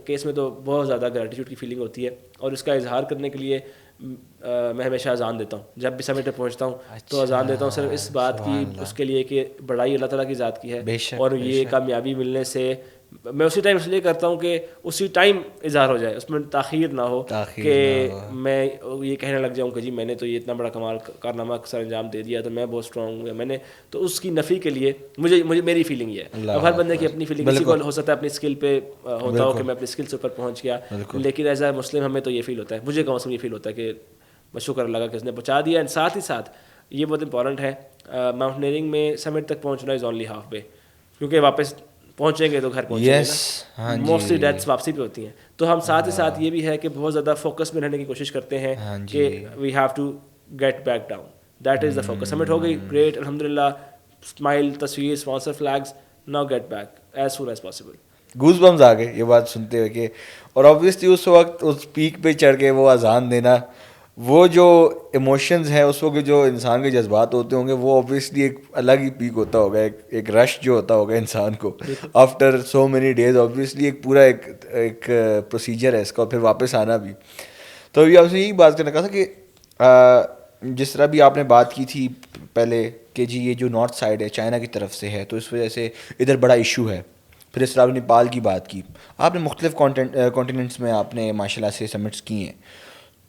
کیس میں تو بہت زیادہ گریٹیٹیوڈ کی فیلنگ ہوتی ہے, اور اس کا اظہار کرنے کے لیے میں ہمیشہ اذان دیتا ہوں. جب بھی سمٹ پہ پہنچتا ہوں تو اذان دیتا ہوں صرف اس بات کی, اس کے لیے کہ بڑائی اللہ تعالیٰ کی ذات کی ہے, اور یہ کامیابی ملنے سے میں اسی ٹائم اس لیے کرتا ہوں کہ اسی ٹائم اظہار ہو جائے, اس میں تاخیر نہ ہو کہ میں یہ کہنے لگ جاؤں کہ جی میں نے تو یہ اتنا بڑا کمال کارنامہ سر انجام دے دیا تو میں بہت اسٹرانگ ہوں, میں نے تو اس کی نفی کے لیے مجھے میری فیلنگ یہ ہے. اب ہر بندے کی اپنی فیلنگ, کسی کو ہو سکتا ہے اپنی اسکل پہ ہوتا ہو کہ میں اپنی اسکل سے اوپر پہنچ گیا, لیکن ایز اے مسلم ہمیں تو یہ فیل ہوتا ہے, مجھے کم از کم یہ فیل ہوتا ہے کہ بس شکر اللہ کا کہ اس نے پہنچا دیا. اینڈ ساتھ ہی ساتھ یہ بہت امپورٹنٹ ہے, ماؤنٹینئرنگ میں سمٹ تک پہنچنا از اونلی ہاف وے, کیونکہ واپس پہنچیں گے تو گھر پہنچیں گے نا, موسٹلی ڈیتھس واپسی پہ ہوتی ہیں. تو ہم ساتھ ہی ساتھ یہ بھی ہے کہ بہت زیادہ فوکس میں رہنے کی کوشش کرتے ہیں کہ we have to get back down, that is the focus. Summit ہو گئی, گریٹ, الحمد للہ, اسمائل, تصویر, sponsor flags, now get back as soon as possible. Goosebumps آ گئے یہ بات سنتے ہوئے کہ, اور آبویسلی اس وقت اس پیک پہ چڑھ کے وہ اذان دینا, وہ جو ایموشنز ہیں اس وقت, جو انسان کے جذبات ہوتے ہوں گے, وہ آبویسلی ایک الگ ہی پیک ہوتا ہوگا, ایک رش جو ہوتا ہوگا انسان کو after so many days. Obviously ایک پورا ایک پروسیجر ہے اس کا, اور پھر واپس آنا بھی. تو ابھی آپ سے یہی بات کرنا کہا تھا کہ جس طرح بھی آپ نے بات کی تھی پہلے کہ جی یہ جو نارتھ سائڈ ہے چائنا کی طرف سے ہے, تو اس وجہ سے ادھر بڑا ایشو ہے. پھر اس طرح آپ نے نیپال کی بات کی, آپ نے مختلف کانٹیننٹس میں آپ نے ماشاء اللہ سے سمٹس کی ہیں,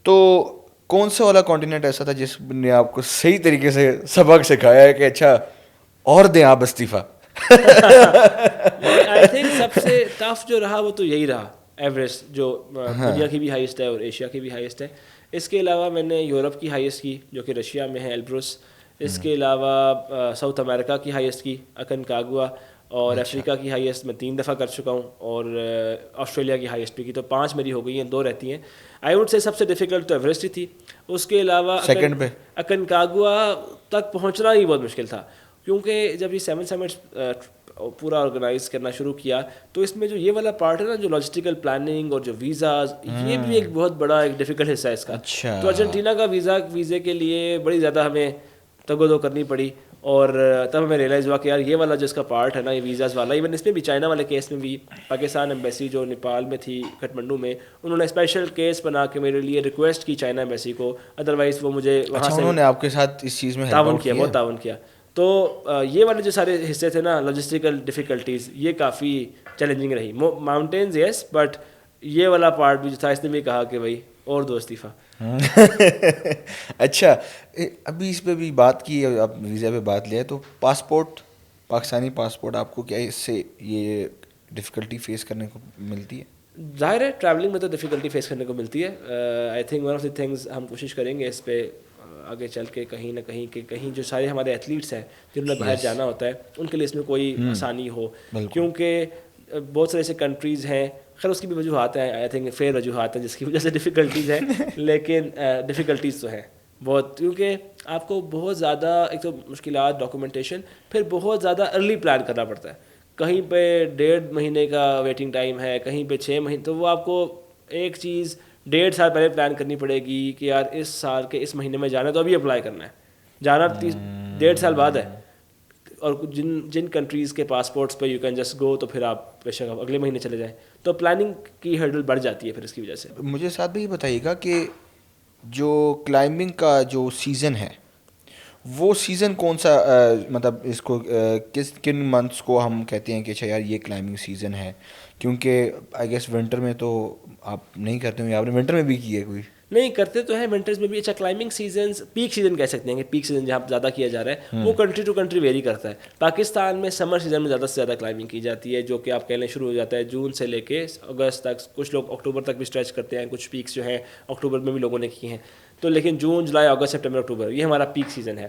تو کون سا والا کانٹیننٹ ایسا تھا جس نے آپ کو صحیح طریقے سے سبق سکھایا ہے کہ اچھا اور دیں آپ استعفیٰ؟ آئی تھنک سب سے ٹف جو رہا وہ تو یہی رہا, ایوریسٹ, جو دنیا کی بھی ہائیسٹ ہے اور ایشیا کی بھی ہائیسٹ ہے. اس کے علاوہ میں نے یورپ کی ہائیسٹ کی جو کہ رشیا میں ہے, ایلبروس. اس کے علاوہ ساؤتھ امریکہ کی ہائیسٹ کی اکنکاگوا, اور افریقہ کی ہائیسٹ میں 3 دفعہ کر چکا ہوں, اور آسٹریلیا کی ہائیسٹ بھی کی, تو 5 میری ہو گئی ہیں, 2 رہتی ہیں. آئی ووڈ سے سب سے ڈیفیکلٹ تو ایوریسٹ ہی تھی. اس کے علاوہ سیکنڈ پہ اکنکاگوا تک پہنچنا ہی بہت مشکل تھا, کیونکہ جب یہ 7 سمٹس پورا آرگنائز کرنا شروع کیا تو اس میں جو یہ والا پارٹ ہے نا, جو لاجسٹیکل پلاننگ اور جو ویزاز, یہ بھی ایک بہت بڑا ایک ڈیفیکلٹ حصہ ہے اس کا. تو ارجنٹینا کا ویزے کے لیے بڑی زیادہ ہمیں تگ و دو کرنی پڑی, اور تب ہمیں ریئلائز ہوا کہ یار یہ والا جو اس کا پارٹ ہے نا, یہ ویزاز والا, ایون اس میں بھی چائنا والے کیس میں بھی پاکستان ایمبیسی جو نیپال میں تھی کٹمنڈو میں, انہوں نے اسپیشل کیس بنا کے میرے لیے ریکویسٹ کی چائنا ایمبیسی کو, ادروائز وہ مجھے وہاں سے انہوں نے آپ کے ساتھ اس چیز میں تعاون کیا, بہت تعاون کیا. تو یہ والے جو سارے حصے تھے نا, لاجسٹیکل ڈیفیکلٹیز, یہ کافی چیلنجنگ رہی. ماؤنٹینز یس, بٹ یہ والا پارٹ بھی جو تھا, اس نے بھی کہا کہ بھائی اور دو استعفیٰ. اچھا, ابھی اس پہ بھی بات کی, آپ ویزا پہ بات لیا, تو پاسپورٹ, پاکستانی پاسپورٹ, آپ کو کیا اس سے یہ ڈفیکلٹی فیس کرنے کو ملتی ہے؟ ظاہر ہے ٹریولنگ میں تو ڈیفیکلٹی فیس کرنے کو ملتی ہے. I think one of the things ہم کوشش کریں گے اس پہ آگے چل کے کہیں نہ کہیں کہ کہیں جو سارے ہمارے ایتھلیٹس ہیں جنہوں نے باہر جانا ہوتا ہے, ان کے لیے اس میں کوئی آسانی ہو, کیونکہ بہت سارے ایسے کنٹریز ہیں, خیر اس کی بھی وجوہات ہیں, آئی تھنک فیئر وجوہات ہیں جس کی وجہ سے ڈیفیکلٹیز ہیں, لیکن ڈیفیکلٹیز تو ہیں بہت, کیونکہ آپ کو بہت زیادہ ایک تو مشکلات, ڈاکومنٹیشن, پھر بہت زیادہ ارلی پلان کرنا پڑتا ہے. کہیں پہ 1.5 مہینے کا ویٹنگ ٹائم ہے, کہیں پہ 6 مہینے, تو وہ آپ کو ایک چیز 1.5 سال پہلے پلان کرنی پڑے گی کہ یار اس سال کے اس مہینے میں جانا ہے تو ابھی اپلائی کرنا ہے, جانا 1.5 سال بعد ہے. اور جن کنٹریز کے پاسپورٹس پہ یو کین جسٹ گو, تو پھر آپ بے شک اگلے مہینے چلے جائیں, تو پلاننگ کی ہرڈل بڑھ جاتی ہے پھر اس کی وجہ سے. مجھے ساتھ بھی یہ بتائیے گا کہ جو کلائمبنگ کا جو سیزن ہے وہ سیزن کون سا, مطلب اس کو کن منتھس کو ہم کہتے ہیں کہ اچھا یار یہ کلائمبنگ سیزن ہے, کیونکہ آئی گیس ونٹر میں تو آپ نہیں کرتے ہوں, آپ نے ونٹر میں بھی کی ہے کوئی؟ نہیں کرتے تو ہیں ونٹرز میں بھی. اچھا کلائمبنگ سیزنز, پیک سیزن کہہ سکتے ہیں کہ پیک سیزن جہاں زیادہ کیا جا رہا ہے وہ کنٹری ٹو کنٹری ویری کرتا ہے. پاکستان میں سمر سیزن میں زیادہ سے زیادہ کلائمبنگ کی جاتی ہے, جو کہ آپ کہہ لیں شروع ہو جاتا ہے جون سے لے کے اگست تک, کچھ لوگ اکتوبر تک بھی اسٹریچ کرتے ہیں, کچھ پیکس جو ہیں اکتوبر میں بھی لوگوں نے کی ہیں. تو لیکن جون, جولائی, اگست, سپٹمبر, اکتوبر یہ ہمارا پیک سیزن ہے.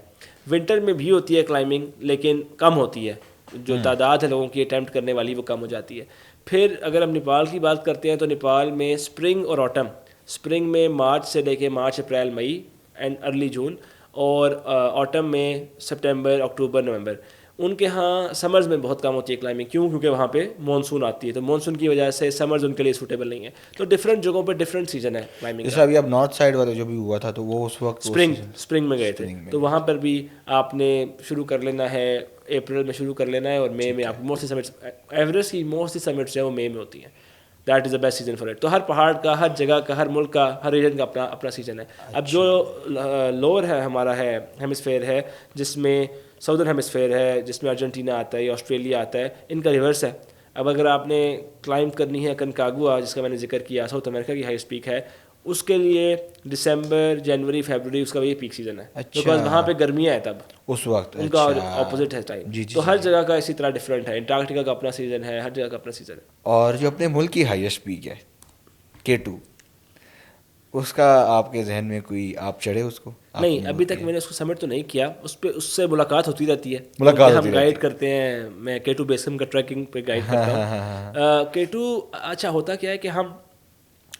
ونٹر میں بھی ہوتی ہے کلائمبنگ, لیکن کم ہوتی ہے, جو تعداد ہے لوگوں کی اٹیمپٹ کرنے والی وہ کم ہو جاتی ہے. پھر اگر ہم نیپال کی بات کرتے ہیں تو نیپال میں اسپرنگ اور آٹم, اسپرنگ میں مارچ سے لے کے March, April, May and early June, اور آٹم میں سپٹمبر, اکتوبر, نومبر. ان کے ہاں سمرز میں بہت کم ہوتی ہے کلائمبنگ, کیوں؟ کیونکہ وہاں پہ مانسون آتی ہے, تو مانسون کی وجہ سے سمرز ان کے لیے سوٹیبل نہیں ہے. تو ڈفرینٹ جگہوں پہ ڈفرینٹ سیزن ہے کلائمبنگ. جیسے ابھی آپ نارتھ سائڈ والے جو بھی ہوا تھا تو وہ اس وقت اسپرنگ میں گئے تھے, تو وہاں پر بھی آپ نے شروع کر لینا ہے, اپریل میں شروع کر لینا ہے, اور مئی میں آپ کو موسٹلی سمٹس, ایوریسٹ کی موسٹلی سمٹس ہیں وہ مئی میں ہوتی ہیں. That is the best season for it. تو ہر پہاڑ کا, ہر جگہ کا, ہر ملک کا, ہر ریجن کا اپنا اپنا سیزن ہے. اب جو لوور ہے ہمارا ہے ہیمسفیئر ہے, جس میں ساؤدرن ہیمسفیئر ہے, جس میں ارجنٹینا آتا ہے یا آسٹریلیا آتا ہے, ان کا ریورس ہے. اب اگر آپ نے کلائمب کرنی ہے کنکاگوا, جس کا میں نے ذکر کیا, ساؤتھ امریکہ کی ہائیسٹ پیک ہے, اس کے لیے دسمبر, جنوری, فیبرری اس کا وہی پیک سیزن ہے, بیکاز وہاں پہ گرمیاں ہیں تب اس وقت, ان کا اپوزٹ ہے ٹائم. تو ہر جگہ کا اسی طرح ڈفرینٹ ہے. انٹارکٹیکا کا اپنا سیزن ہے, ہر جگہ کا اپنا سیزن ہے. اور جو اپنے ملک کی ہائیسٹ پیک ہے K2, اس کا آپ کے ذہن میں کوئی, آپ چڑھے اس کو؟ نہیں, ابھی تک میں نے اس کو سمٹ تو نہیں کیا, اس پہ اس سے ملاقات ہوتی رہتی ہے, ہم گائیڈ کرتے ہیں. میں K2 بیس کیمپ کا ٹریکنگ پہ گائیڈ کرتا ہوں. K2 اچھا ہوتا کیا ہے کہ ہم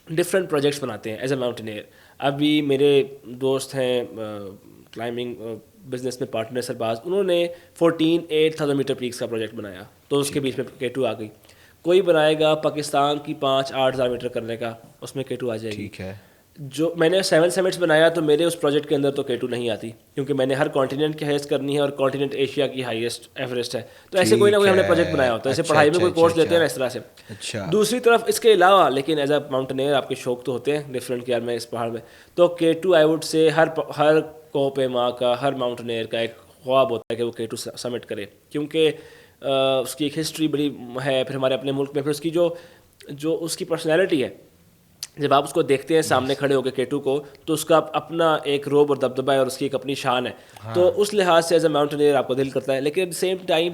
ڈفرینٹ پروجیکٹس بناتے ہیں ایز اے ماؤنٹینئر. ابھی میرے دوست ہیں کلائمبنگ بزنس میں پارٹنر سرباز, انہوں نے 8,000 میٹر پیکس کا پروجیکٹ بنایا, تو اس کے بیچ میں K2 آ گئی. کوئی بنائے گا پاکستان کی 5-8 ہزار میٹر کرنے کا, اس میں K2 آ جائے گی. ٹھیک ہے. جو میں نے 7 سمٹس بنایا تو میرے اس پروجیکٹ کے اندر تو K2 نہیں آتی, کیونکہ میں نے ہر کانٹیننٹ کی ہائیسٹ کرنی ہے, اور کانٹیننٹ ایشیا کی ہائیسٹ ایوریسٹ ہے. تو ایسے کوئی نہ کوئی ہم نے پروجیکٹ بنایا ہوتا ہے, ایسے پڑھائی میں کوئی کورس لیتے ہیں نا اس طرح سے. دوسری طرف اس کے علاوہ لیکن ایز اے ماؤنٹینئر آپ کے شوق تو ہوتے ہیں ڈفرینٹ کہ یار میں اس پہاڑ میں, تو K2 آئی ووڈ سے ہر کوہ پیما کا, ہر ماؤنٹینئر کا ایک خواب ہوتا ہے کہ وہ K2 سمٹ کرے, کیونکہ اس کی ایک ہسٹری بڑی ہے. پھر ہمارے اپنے ملک میں پھر اس کی جو اس کی پرسنالٹی ہے, جب آپ اس کو دیکھتے ہیں سامنے کھڑے ہو کے K2 کو, تو اس کا اپنا ایک روب اور دبدبہ ہے, اور اس کی ایک اپنی شان ہے. تو اس لحاظ سے ایز اے ماؤنٹینئر آپ کو دل کرتا ہے. لیکن ایٹ دا سیم ٹائم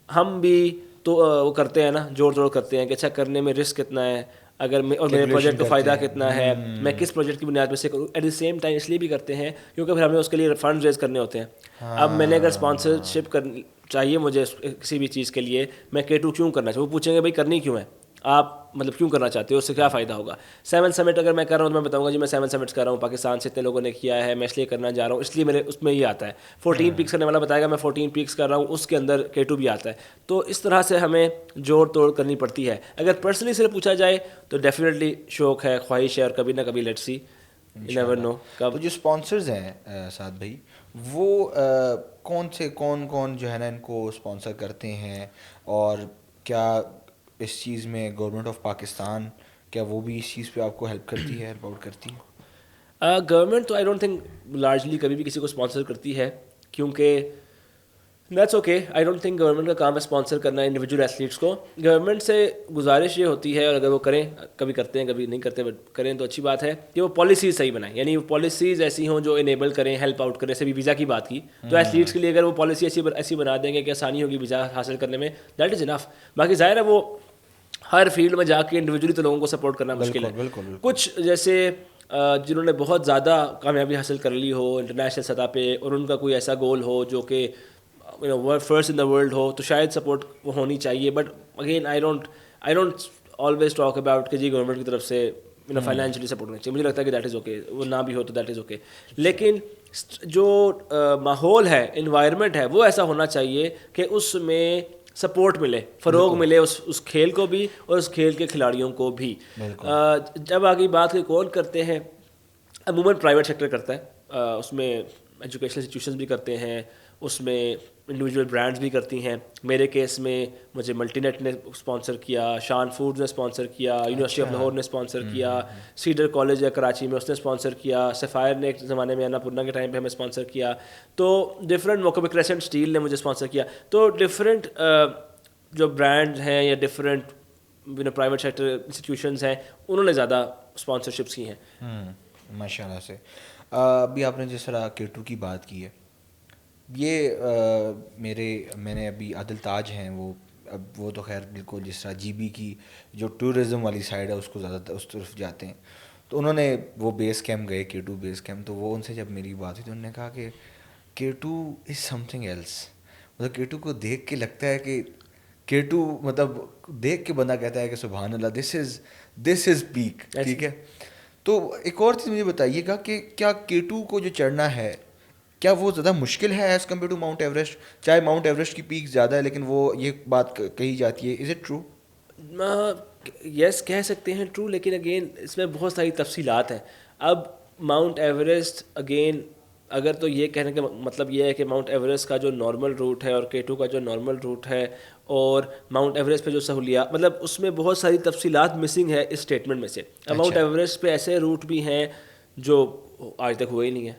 ہم بھی تو وہ کرتے ہیں نا, جوڑ توڑ کرتے ہیں کہ اچھا کرنے میں رسک کتنا ہے, اگر میں اور میرے پروجیکٹ کو فائدہ کتنا ہے, میں کس پروجیکٹ کی بنیاد پہ سے کروں. ایٹ دی سیم ٹائم اس لیے بھی کرتے ہیں کیونکہ پھر ہمیں اس کے لیے فنڈ ریز کرنے ہوتے ہیں. اب میں نے اگر اسپانسرشپ کرنی چاہیے مجھے کسی بھی چیز کے لیے, میں K2 کیوں کرنا چاہیے, وہ پوچھیں گے بھائی کرنی کیوں ہے, آپ مطلب کیوں کرنا چاہتے ہو, اس سے کیا فائدہ ہوگا. 7 سمٹ اگر میں کر رہا ہوں تو میں بتاؤں گا جی میں 7 سمٹس کر رہا ہوں, پاکستان سے اتنے لوگوں نے کیا ہے, میں اس لیے کرنا چاہ رہا ہوں, اس لیے میرے اس میں یہ آتا ہے. 14 پیکس کرنے والا بتائے گا میں 14 پیکس کر رہا ہوں, اس کے اندر K2 بھی آتا ہے. تو اس طرح سے ہمیں جوڑ توڑ کرنی پڑتی ہے. اگر پرسنلی سے پوچھا جائے تو ڈیفینیٹلی شوق ہے, خواہش ہے, اور کبھی نہ کبھی لیٹس سی نیور نو کب. تو جو اسپانسرز ہیں سعد بھائی, وہ کون جو ہے نا ان کو اسپانسر کرتے ہیں, اور کیا اس چیز میں گورنمنٹ آف پاکستان کیا وہ بھی اس چیز پہ آپ کو ہیلپ کرتی ہے, ہیلپ آؤٹ کرتی ہے؟ گورنمنٹ تو آئی ڈونٹ تھنک لارجلی کبھی بھی کسی کو اسپانسر کرتی ہے, کیونکہ that's okay. I don't think government کا کام ہے اسپانسر کرنا انڈیویجول ایتھلیٹس کو. گورنمنٹ سے گزارش یہ ہوتی ہے, اور اگر وہ کریں, کبھی کرتے ہیں کبھی نہیں کرتے, بٹ کریں تو اچھی بات ہے, کہ وہ پالیسیز صحیح بنائیں. یعنی وہ پالیسیز ایسی ہوں جو انیبل کریں, ہیلپ آؤٹ کریں. جیسے بھی ویزا کی بات کی, تو ایتھلیٹس کے لیے اگر وہ پالیسی ایسی بنا دیں گے کہ آسانی ہوگی ویزا حاصل کرنے میں, دیٹ از انف. باقی ظاہر ہے وہ ہر فیلڈ میں جا کے انڈیویجولی تو لوگوں کو سپورٹ کرنا مشکل ہے. کچھ جیسے جنہوں نے بہت زیادہ کامیابی حاصل کر لی ہو انٹرنیشنل سطح پہ, اور ان کا کوئی ایسا گول ہو جو کہ فرسٹ ان دا ورلڈ ہو, تو شاید سپورٹ ہونی چاہیے. But again I don't always talk about کہ جی گورنمنٹ کی طرف سے فائنینشلی سپورٹ ہونا چاہیے. مجھے لگتا ہے کہ دیٹ از اوکے, وہ نہ بھی ہو تو دیٹ از اوکے. لیکن جو ماحول ہے, انوائرمنٹ ہے, وہ ایسا ہونا چاہیے کہ اس میں سپورٹ ملے, فروغ ملے اس کھیل کو بھی اور اس کھیل کے کھلاڑیوں کو بھی. جب آگے بات کہ کون کرتے ہیں, عموماً پرائیویٹ سیکٹر کرتا ہے. اس میں ایجوکیشنل انسٹیٹیوشنز بھی کرتے ہیں, اس میں انڈیویجول برانڈز بھی کرتی ہیں. میرے کیس میں مجھے ملٹی نیٹ نے اسپانسر کیا, شان فوڈز نے اسپانسر کیا, یونیورسٹی آف لاہور نے اسپانسر کیا, سیڈر کالج ہے کراچی میں اس نے اسپانسر کیا, سفائر نے ایک زمانے میں اناپورنا کے ٹائم پہ ہمیں اسپانسر کیا. تو ڈفرینٹ موقع پہ کریسنٹ اسٹیل نے مجھے اسپانسر کیا. تو ڈفرینٹ جو برانڈ ہیں یا ڈفرینٹ پرائیویٹ سیکٹر انسٹیٹیوشنز ہیں, انہوں نے زیادہ اسپانسرشپس کی ہیں. ماشاء اللہ سے. ابھی آپ نے جس طرح K2 کی بات کی ہے, یہ میں نے ابھی عادل تاج ہیں, وہ تو خیر بالکل جس طرح GB کی جو ٹورزم والی سائڈ ہے اس کو زیادہ اس طرف جاتے ہیں. تو انہوں نے وہ بیس کیمپ گئے, K2 بیس کیمپ, تو وہ ان سے جب میری بات ہوئی تو انہوں نے کہا کہ K2 از سم تھنگ ایلس. مطلب K2 کو دیکھ کے لگتا ہے کہ K2 مطلب دیکھ کے بندہ کہتا ہے کہ سبحان اللہ, دس از پیک. ٹھیک ہے. تو ایک اور چیز مجھے بتائیے گا کہ کیا K2 کو جو چڑھنا ہے, کیا وہ زیادہ مشکل ہے as compare to Mount Everest? چاہے ماؤنٹ ایوریسٹ کی پیک زیادہ ہے, لیکن وہ یہ بات کہی جاتی ہے. Is it true? یس کہہ سکتے ہیں ٹرو, لیکن اگین اس میں بہت ساری تفصیلات ہیں. اب ماؤنٹ ایوریسٹ اگین اگر تو یہ کہنے کا مطلب یہ ہے کہ ماؤنٹ ایوریسٹ کا جو نارمل روٹ ہے اور K2 کا جو نارمل روٹ ہے, اور ماؤنٹ ایوریسٹ پہ جو سہولیات, مطلب اس میں بہت ساری تفصیلات مسنگ ہے اس اسٹیٹمنٹ میں سے. اب ماؤنٹ ایوریسٹ پہ ایسے روٹ بھی ہیں جو آج تک ہوئے ہی نہیں ہیں,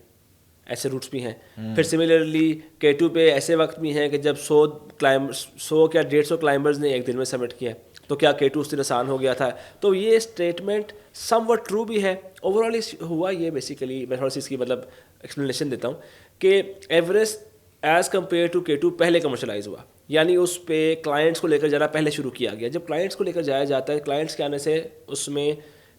ایسے روٹس بھی ہیں. پھر سملرلی K2 پہ ایسے وقت بھی ہیں کہ جب 100 یا 150 کلائمبرز نے ایک دن میں سبمٹ کیا, تو کیا K2 اس دن آسان ہو گیا تھا؟ تو یہ اسٹیٹمنٹ سم وٹ ٹرو بھی ہے. اوور آل ہوا یہ بیسیکلی, میں تھوڑا سی اس کی مطلب ایکسپلینیشن دیتا ہوں کہ Everest as compare to K2 پہلے کمرشلائز ہوا, یعنی اس پہ کلائنٹس کو لے کر جانا پہلے شروع کیا گیا. جب کلائنٹس کو لے کر جایا جاتا ہے, کلائنٹس کے آنے سے اس میں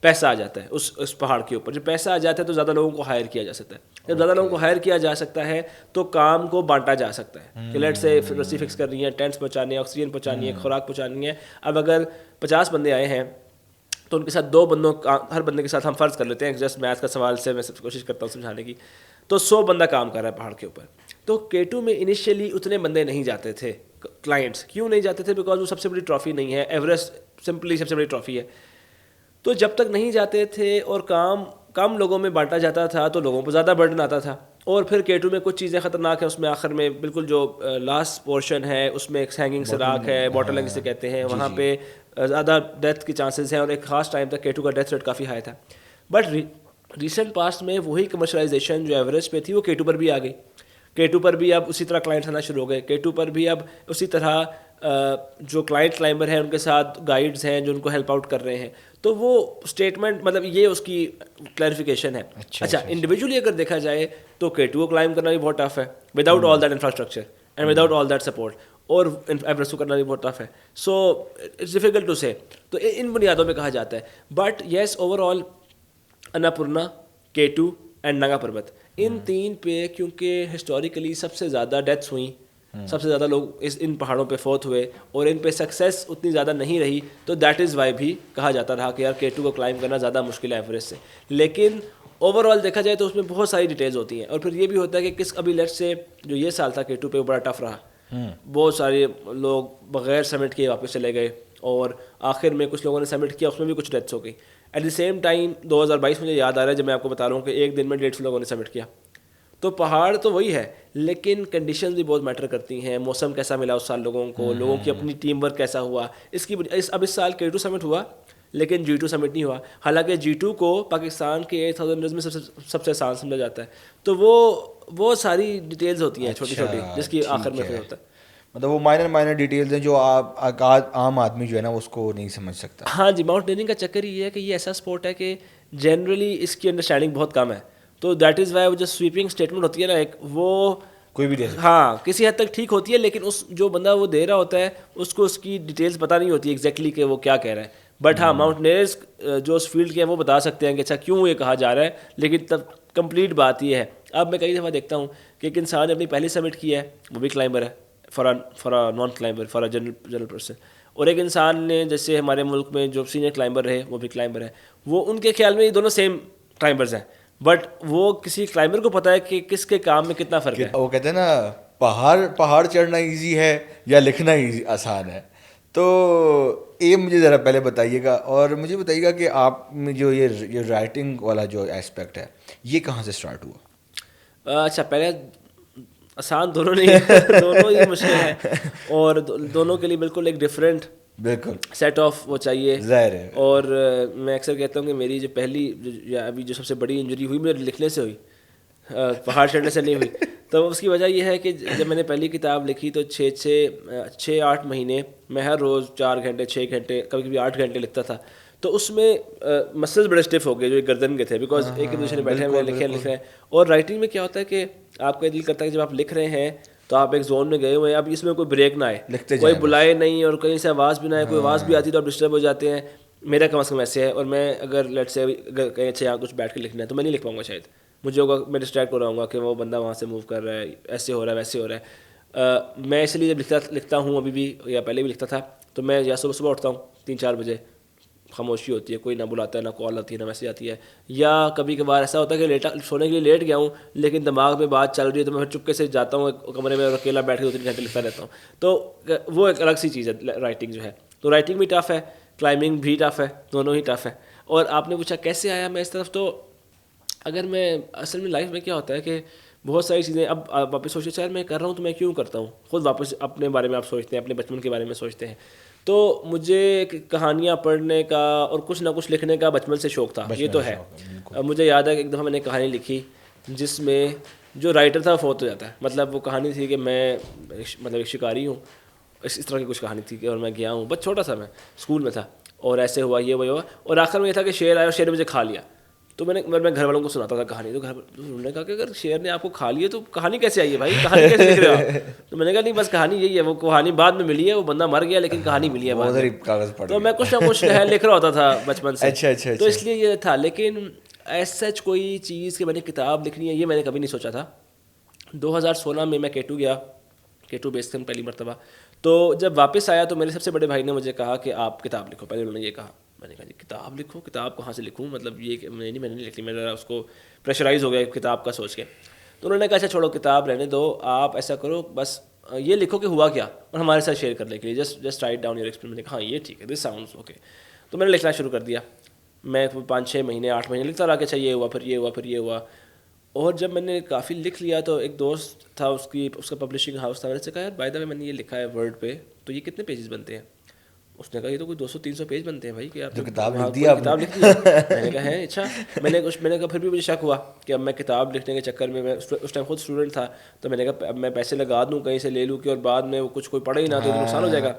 پیسہ آ جاتا ہے اس پہاڑ کے اوپر. جب پیسہ آ جاتا ہے تو زیادہ لوگوں کو ہائر کیا جا سکتا ہے. جب زیادہ لوگوں کو ہائر کیا جا سکتا ہے تو کام کو بانٹا جا سکتا ہے کہ لیٹ سے رسی فکس کرنی ہے, ٹینٹس پہنچانی ہے, آکسیجن پہنچانی ہے, خوراک پہنچانی ہے. اب اگر 50 بندے آئے ہیں تو ان کے ساتھ 2 بندوں ہر بندے کے ساتھ ہم فرض کر لیتے ہیں, جسٹ میتھ کا سوال سے میں کوشش کرتا ہوں سمجھانے کی, تو 100 بندہ کام کر رہا ہے پہاڑ کے اوپر. تو K2 میں انیشیلی اتنے بندے نہیں جاتے تھے کلائنٹس. کیوں نہیں جاتے تھے؟ بیکاز وہ سب سے بڑی ٹرافی نہیں ہے, ایوریسٹ سمپلی سب سے بڑی ٹرافی ہے. تو جب تک نہیں جاتے تھے اور کام کم لوگوں میں بانٹا جاتا تھا تو لوگوں کو زیادہ برڈن آتا تھا. اور پھر K2 میں کچھ چیزیں خطرناک ہیں, اس میں آخر میں بالکل جو لاسٹ پورشن ہے اس میں ایک ہینگنگ سراخ ہے, باٹل لینگ جسے کہتے ہیں, وہاں پہ زیادہ ڈیتھ کے چانسز ہیں, اور ایک خاص ٹائم تک K2 کا ڈیتھ ریٹ کافی ہائی تھا. بٹ ریسنٹ پاسٹ میں وہی کمرشلائزیشن جو ایوریج پہ تھی وہ K2 پر بھی آ گئی. K2 پر بھی اب اسی طرح کلائنٹس آنا شروع ہو گئے. K2 پر بھی اب اسی طرح جو کلائنٹ کلائمبر ہیں ان کے ساتھ گائیڈز ہیں جو ان کو ہیلپ آؤٹ کر رہے ہیں. تو وہ اسٹیٹمنٹ مطلب یہ اس کی کلیریفیکیشن ہے. اچھا انڈیویجولی اگر دیکھا جائے تو K2 کو کلائم کرنا بھی بہت ٹف ہے without all that infrastructure and without all that support, اور ایوریسٹ کو کرنا بھی بہت ٹف ہے. سو اٹس ڈیفیکلٹ ٹو سے. تو ان بنیادوں پہ کہا جاتا ہے. But yes over all Annapurna, K2 and ننگا پربت, ان تین پہ کیونکہ ہسٹوریکلی سب سے زیادہ ڈیتھس ہوئیں, سب سے زیادہ لوگ ان پہاڑوں پہ فوت ہوئے, اور ان پہ سکسیس اتنی زیادہ نہیں رہی, تو دیٹ از وائی بھی کہا جاتا رہا کہ یار K2 کو کلائم کرنا زیادہ مشکل ہے ایوریسٹ سے. لیکن اوور آل دیکھا جائے تو اس میں بہت ساری ڈیٹیلز ہوتی ہیں. اور پھر یہ بھی ہوتا ہے کہ ابھی لیٹ سے جو یہ سال تھا K2 پہ وہ بڑا ٹف رہا, بہت سارے لوگ بغیر سبمٹ کیے واپس چلے گئے, اور آخر میں کچھ لوگوں نے سبمٹ کیا, اس میں بھی کچھ ڈیتھس ہو گئی. ایٹ دی سیم ٹائم 2022 مجھے یاد آ رہا ہے جب میں آپ کو بتا رہا ہوں کہ ایک دن میں 150 لوگوں نے سبمٹ کیا. تو پہاڑ تو وہی ہے, لیکن کنڈیشنز بھی بہت میٹر کرتی ہیں. موسم کیسا ملا اس سال لوگوں کو, لوگوں کی اپنی ٹیم ورک کیسا ہوا, اب اس سال K2 سمٹ ہوا لیکن G2 سمٹ نہیں ہوا. حالانکہ G2 کو پاکستان کے 8000 میں سب سے آسان سمجھا جاتا ہے. تو وہ ساری ڈیٹیلز ہوتی ہیں چھوٹی چھوٹی جس کی آخر میں پھر ہوتا ہے. مطلب وہ مائنر ڈیٹیلز ہیں جو آپ عام آدمی جو ہے نا اس کو نہیں سمجھ سکتا. ہاں جی, ماؤنٹینئرنگ کا چکر یہ ہے کہ یہ ایسا اسپورٹ ہے کہ جنرلی اس کی انڈرسٹینڈنگ بہت کم ہے. تو دیٹ از وائی وہ جو سویپنگ اسٹیٹمنٹ ہوتی ہے نا ایک, وہ کوئی بھی دے سکتا, ہاں کسی حد تک ٹھیک ہوتی ہے, لیکن اس جو بندہ وہ دے رہا ہوتا ہے اس کو اس کی ڈیٹیلز پتہ نہیں ہوتی ایگزیکٹلی کہ وہ کیا کہہ رہا ہے. بٹ ہاں ماؤنٹینئرز جو اس فیلڈ کے ہیں وہ بتا سکتے ہیں کہ اچھا کیوں یہ کہا جا رہا ہے. لیکن تب کمپلیٹ بات یہ ہے, اب میں کئی دفعہ دیکھتا ہوں کہ ایک انسان نے اپنی پہلی سبمٹ کی ہے, وہ بھی کلائمبر ہے, for non climber, for general person. اور ایک انسان نے جیسے ہمارے ملک میں جو سینئر کلائمبر رہے وہ بھی کلائمبر ہے, وہ ان کے خیال میں یہ دونوں سیم کلائمبرز ہیں, بٹ وہ کسی کلائمبر کو پتہ ہے کہ کس کے کام میں کتنا فرق ہے. وہ کہتے ہیں نا پہاڑ چڑھنا ایزی ہے یا لکھنا آسان ہے. تو یہ مجھے ذرا پہلے بتائیے گا, اور مجھے بتائیے گا کہ آپ میں جو یہ رائٹنگ والا جو اسپیکٹ ہے یہ کہاں سے اسٹارٹ ہوا؟ اچھا پہلے آسان دونوں نہیں ہے, دونوں ہی مشکل ہیں, اور دونوں کے لیے بالکل ایک ڈفرینٹ بالکل سیٹ آف وہ چاہیے. ظاہر ہے. اور میں اکثر کہتا ہوں کہ میری جو پہلی ابھی جو سب سے بڑی انجری ہوئی میرے لکھنے سے ہوئی, پہاڑ چڑھنے سے نہیں ہوئی. تو اس کی وجہ یہ ہے کہ جب میں نے پہلی کتاب لکھی تو 6-8 مہینے میں ہر روز 4 گھنٹے 6 گھنٹے کبھی کبھی 8 گھنٹے لکھتا تھا. تو اس میں مسلز بڑے اسٹف ہو گئے جو گردن کے تھے, بیکاز ایک دوسرے بیٹھے ہوئے لکھ رہے ہیں. اور رائٹنگ میں کیا ہوتا ہے کہ آپ کا دل کرتا ہے کہ جب آپ لکھ رہے ہیں تو آپ ایک زون میں گئے ہوئے ہیں, اب اس میں کوئی بریک نہ آئے, کوئی بلائے نہیں, اور کہیں سے آواز بھی نہ آئے. کوئی آواز بھی آتی تو آپ ڈسٹرب ہو جاتے ہیں. میرا کم از کم ایسے ہے, اور میں اگر لیٹ سے اگر کہیں اچھا یہاں کچھ بیٹھ کے لکھنا ہے تو میں نہیں لکھ پاؤں گا شاید. مجھے ہوگا میں ڈسٹریکٹ ہو رہا ہوں گا کہ وہ بندہ وہاں سے موو کر رہا ہے, ایسے ہو رہا ہے ویسے ہو رہا ہے. میں اس لیے جب لکھتا ہوں ابھی بھی یا پہلے بھی لکھتا تھا تو میں یا صبح اٹھتا ہوں 3-4 بجے, خاموشی ہوتی ہے, کوئی نہ بلاتا ہے, نہ کال آتی ہے, نہ میسیج آتی ہے. یا کبھی کبھار ایسا ہوتا ہے کہ سونے کے لیے لیٹ گیا ہوں لیکن دماغ میں بات چل رہی ہے تو میں پھر چپکے سے جاتا ہوں کمرے میں اور اکیلا بیٹھ کے 2-3 گھنٹے لکھتا رہتا ہوں. تو وہ ایک الگ سی چیز ہے رائٹنگ جو ہے. تو رائٹنگ بھی ٹف ہے, کلائمبنگ بھی ٹف ہے, دونوں ہی ٹف ہے. اور آپ نے پوچھا کیسے آیا میں اس طرف, تو اگر میں اصل میں لائف میں کیا ہوتا ہے کہ بہت ساری چیزیں اب واپس سوچتے ہیں یار میں کر رہا ہوں تو میں کیوں کرتا ہوں, خود واپس اپنے بارے میں آپ سوچتے ہیں, اپنے بچپن کے بارے میں سوچتے ہیں. تو مجھے کہانیاں پڑھنے کا اور کچھ نہ کچھ لکھنے کا بچپن سے شوق تھا, یہ تو ہے. مجھے یاد ہے کہ ایک دفعہ میں نے کہانی لکھی جس میں جو رائٹر تھا وہ فوت ہو جاتا ہے. مطلب وہ کہانی تھی کہ میں مطلب ایک شکاری ہوں, اس طرح کی کچھ کہانی تھی کہ, اور میں گیا ہوں, بس چھوٹا سا میں اسکول میں تھا, اور ایسے ہوا یہ ہوا, اور آخر میں یہ تھا کہ شیر آیا اور شیر نے مجھے کھا لیا. تو میں گھر والوں کو سناتا تھا کہانی, تو انہوں نے کہا کہ اگر شیر نے آپ کو کھا لیا تو کہانی کیسے آئی ہے بھائی, کہانی کیسے لکھ رہے ہو آپ؟ تو میں نے کہا نہیں بس کہانی یہی ہے, وہ کہانی بعد میں ملی ہے, وہ بندہ مر گیا لیکن کہانی ملی ہے بعد میں. تو میں کچھ نہ کچھ لکھ رہا ہوتا تھا بچپن سے, تو اس لیے یہ تھا. لیکن ایز سچ کوئی چیز کہ میں نے کتاب لکھنی ہے یہ میں نے کبھی نہیں سوچا تھا. 2016 میں K2 گیا, K2 بیس کر پہلی مرتبہ. تو جب واپس آیا تو میرے سب سے بڑے بھائی نے مجھے کہا کہ آپ کتاب لکھو. پہلے انہوں نے یہ کہا, میں نے کہا جی کتاب لکھوں, کتاب کہاں سے لکھوں, مطلب یہ کہ میں نے نہیں لکھ لی, میں ذرا اس کو پریشرائز ہو گیا کتاب کا سوچ کے. تو انہوں نے کہا اچھا چھوڑو کتاب رہنے دو, آپ ایسا کرو بس یہ لکھو کہ ہوا کیا اور ہمارے ساتھ شیئر کرنے کے لیے just write down your experience. میں نے کہا ہاں یہ ٹھیک ہے, دس ساؤنڈس اوکے. تو میں نے لکھنا شروع کر دیا. میں 5-6 مہینے 8 مہینے لکھتا رہا کہ اچھا یہ ہوا پھر یہ ہوا پھر یہ ہوا. اور جب میں نے کافی لکھ لیا تو ایک دوست تھا, اس کا پبلشنگ ہاؤس تھا, میں نے سے کہا یار بائی دا وے میں نے یہ لکھا ہے ورڈ پہ, تو یہ کتنے پیجز بنتے ہیں؟ اس نے کہا یہ تو کوئی 200-300 پیج بنتے ہیں بھائی, کہ آپ کتاب لکھ دی میں نے کہا ہے اچھا. میں نے کہا پھر بھی مجھے شک ہوا کہ اب میں کتاب لکھنے کے چکر میں اس ٹائم خود اسٹوڈنٹ تھا, تو میں نے کہا اب میں پیسے لگا دوں کہیں سے لے لوں کہ اور بعد میں وہ کچھ کوئی پڑھے ہی نہ تو نقصان ہو جائے گا.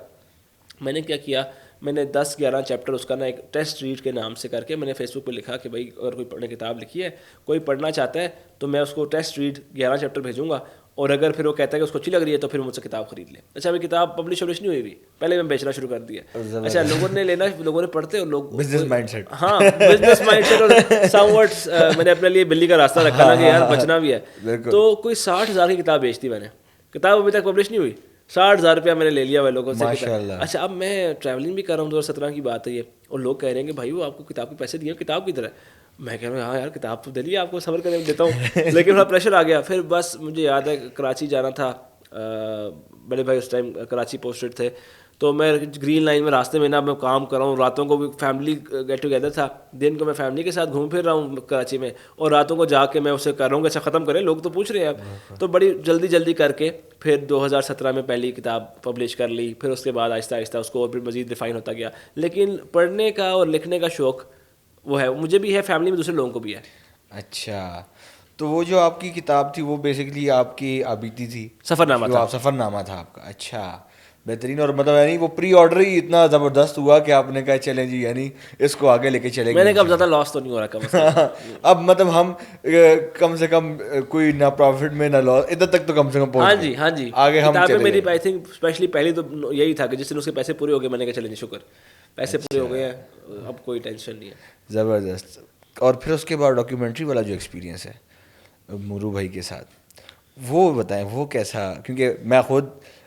میں نے کیا کیا, میں نے 10-11 چیپٹر اس کا نا ایک ٹیسٹ ریڈ کے نام سے کر کے میں نے فیس بک پہ لکھا کہ بھائی اگر کوئی پڑھنے کتاب لکھی ہے, کوئی پڑھنا چاہتا ہے تو میں اس کو ٹیسٹ ریڈ 11 چیپٹر بھیجوں گا, اور اگر پھر وہ کہتا ہے کہ اس کو اچھی لگ رہی ہے تو پھر مجھ سے کتاب خرید لے. اچھا میں کتاب پبلش نہیں ہوئی, پہلے میں بیچنا شروع کر دیا. اچھا لوگوں نے لینا, لوگوں نے پڑھتے, اور لوگ بزنس مائنڈ سیٹ, ہاں بزنس مائنڈ سیٹ, اور سم ورڈس میں نے اپنے لیے بلی کا راستہ رکھا نا کہ یار بچنا بھی ہے. تو کوئی 60,000 کی کتاب بیچ دی میں نے, کتاب ابھی تک پبلش نہیں ہوئی. 60,000 روپیہ میں نے لے لیا وہ لوگوں سے. اچھا اب میں ٹریولنگ بھی کر رہا ہوں, 2017 کی بات ہے یہ, اور لوگ کہہ رہے ہیں کہ بھائی وہ آپ کو کتاب کے پیسے دیے, کتاب کی طرح. میں کہہ رہا ہوں ہاں یار کتاب تو دے لی آپ کو, صبر کرنے دیتا ہوں. لیکن تھوڑا پریشر آ گیا. پھر بس مجھے یاد ہے کراچی جانا تھا, بڑے بھائی اس ٹائم کراچی پوسٹڈ تھے, تو میں گرین لائن میں راستے میں نا میں کام کر رہا ہوں, راتوں کو بھی فیملی گیٹ ٹوگیدر تھا, دن کو میں فیملی کے ساتھ گھوم پھر رہا ہوں کراچی میں, اور راتوں کو جا کے میں اسے کر رہا ہوں کہ اچھا ختم کریں, لوگ تو پوچھ رہے ہیں اب. تو بڑی جلدی کر کے پھر 2017 میں پہلی کتاب پبلش کر لی. پھر اس کے بعد آہستہ آہستہ اس کو اور پھر مزید ریفائن ہوتا گیا. لیکن پڑھنے کا اور لکھنے کا شوق وہ ہے, مجھے بھی ہے, فیملی میں دوسرے لوگوں کو بھی ہے. اچھا تو وہ جو آپ کی کتاب تھی وہ بیسکلی آپ کی آبیتی تھی, سفر نامہ تھا آپ کا. اچھا بہترین. اور مطلب یعنی وہ پری آرڈر ہی اتنا زبردست ہوا کہ آپ نے کہا چلیں جی یعنی اس کو آگے لے کے چلیں گے. میں نے کہا زیادہ لاس تو نہیں ہو رہا کم. اب مطلب ہم کم سے کم کوئی نہ پروفٹ میں نہ لاس, ادھر تک تو کم سے کم پہنچ. ہاں جی آگے ہم کتابیں میری آئی تھنک اسپیشلی پہلی تو یہی تھا کہ جس دن اس کے پیسے پورے ہو گئے میں نے کہا چلیں جی شکر پیسے پورے ہو گئے ہیں, اب کوئی ٹینشن نہیں ہے. زبردست. اور پھر اس کے بعد ڈاکیومنٹری والا جو ایکسپیرینس ہے مورو بھائی کے ساتھ, وہ بتائیں وہ کیسا, کیونکہ میں خود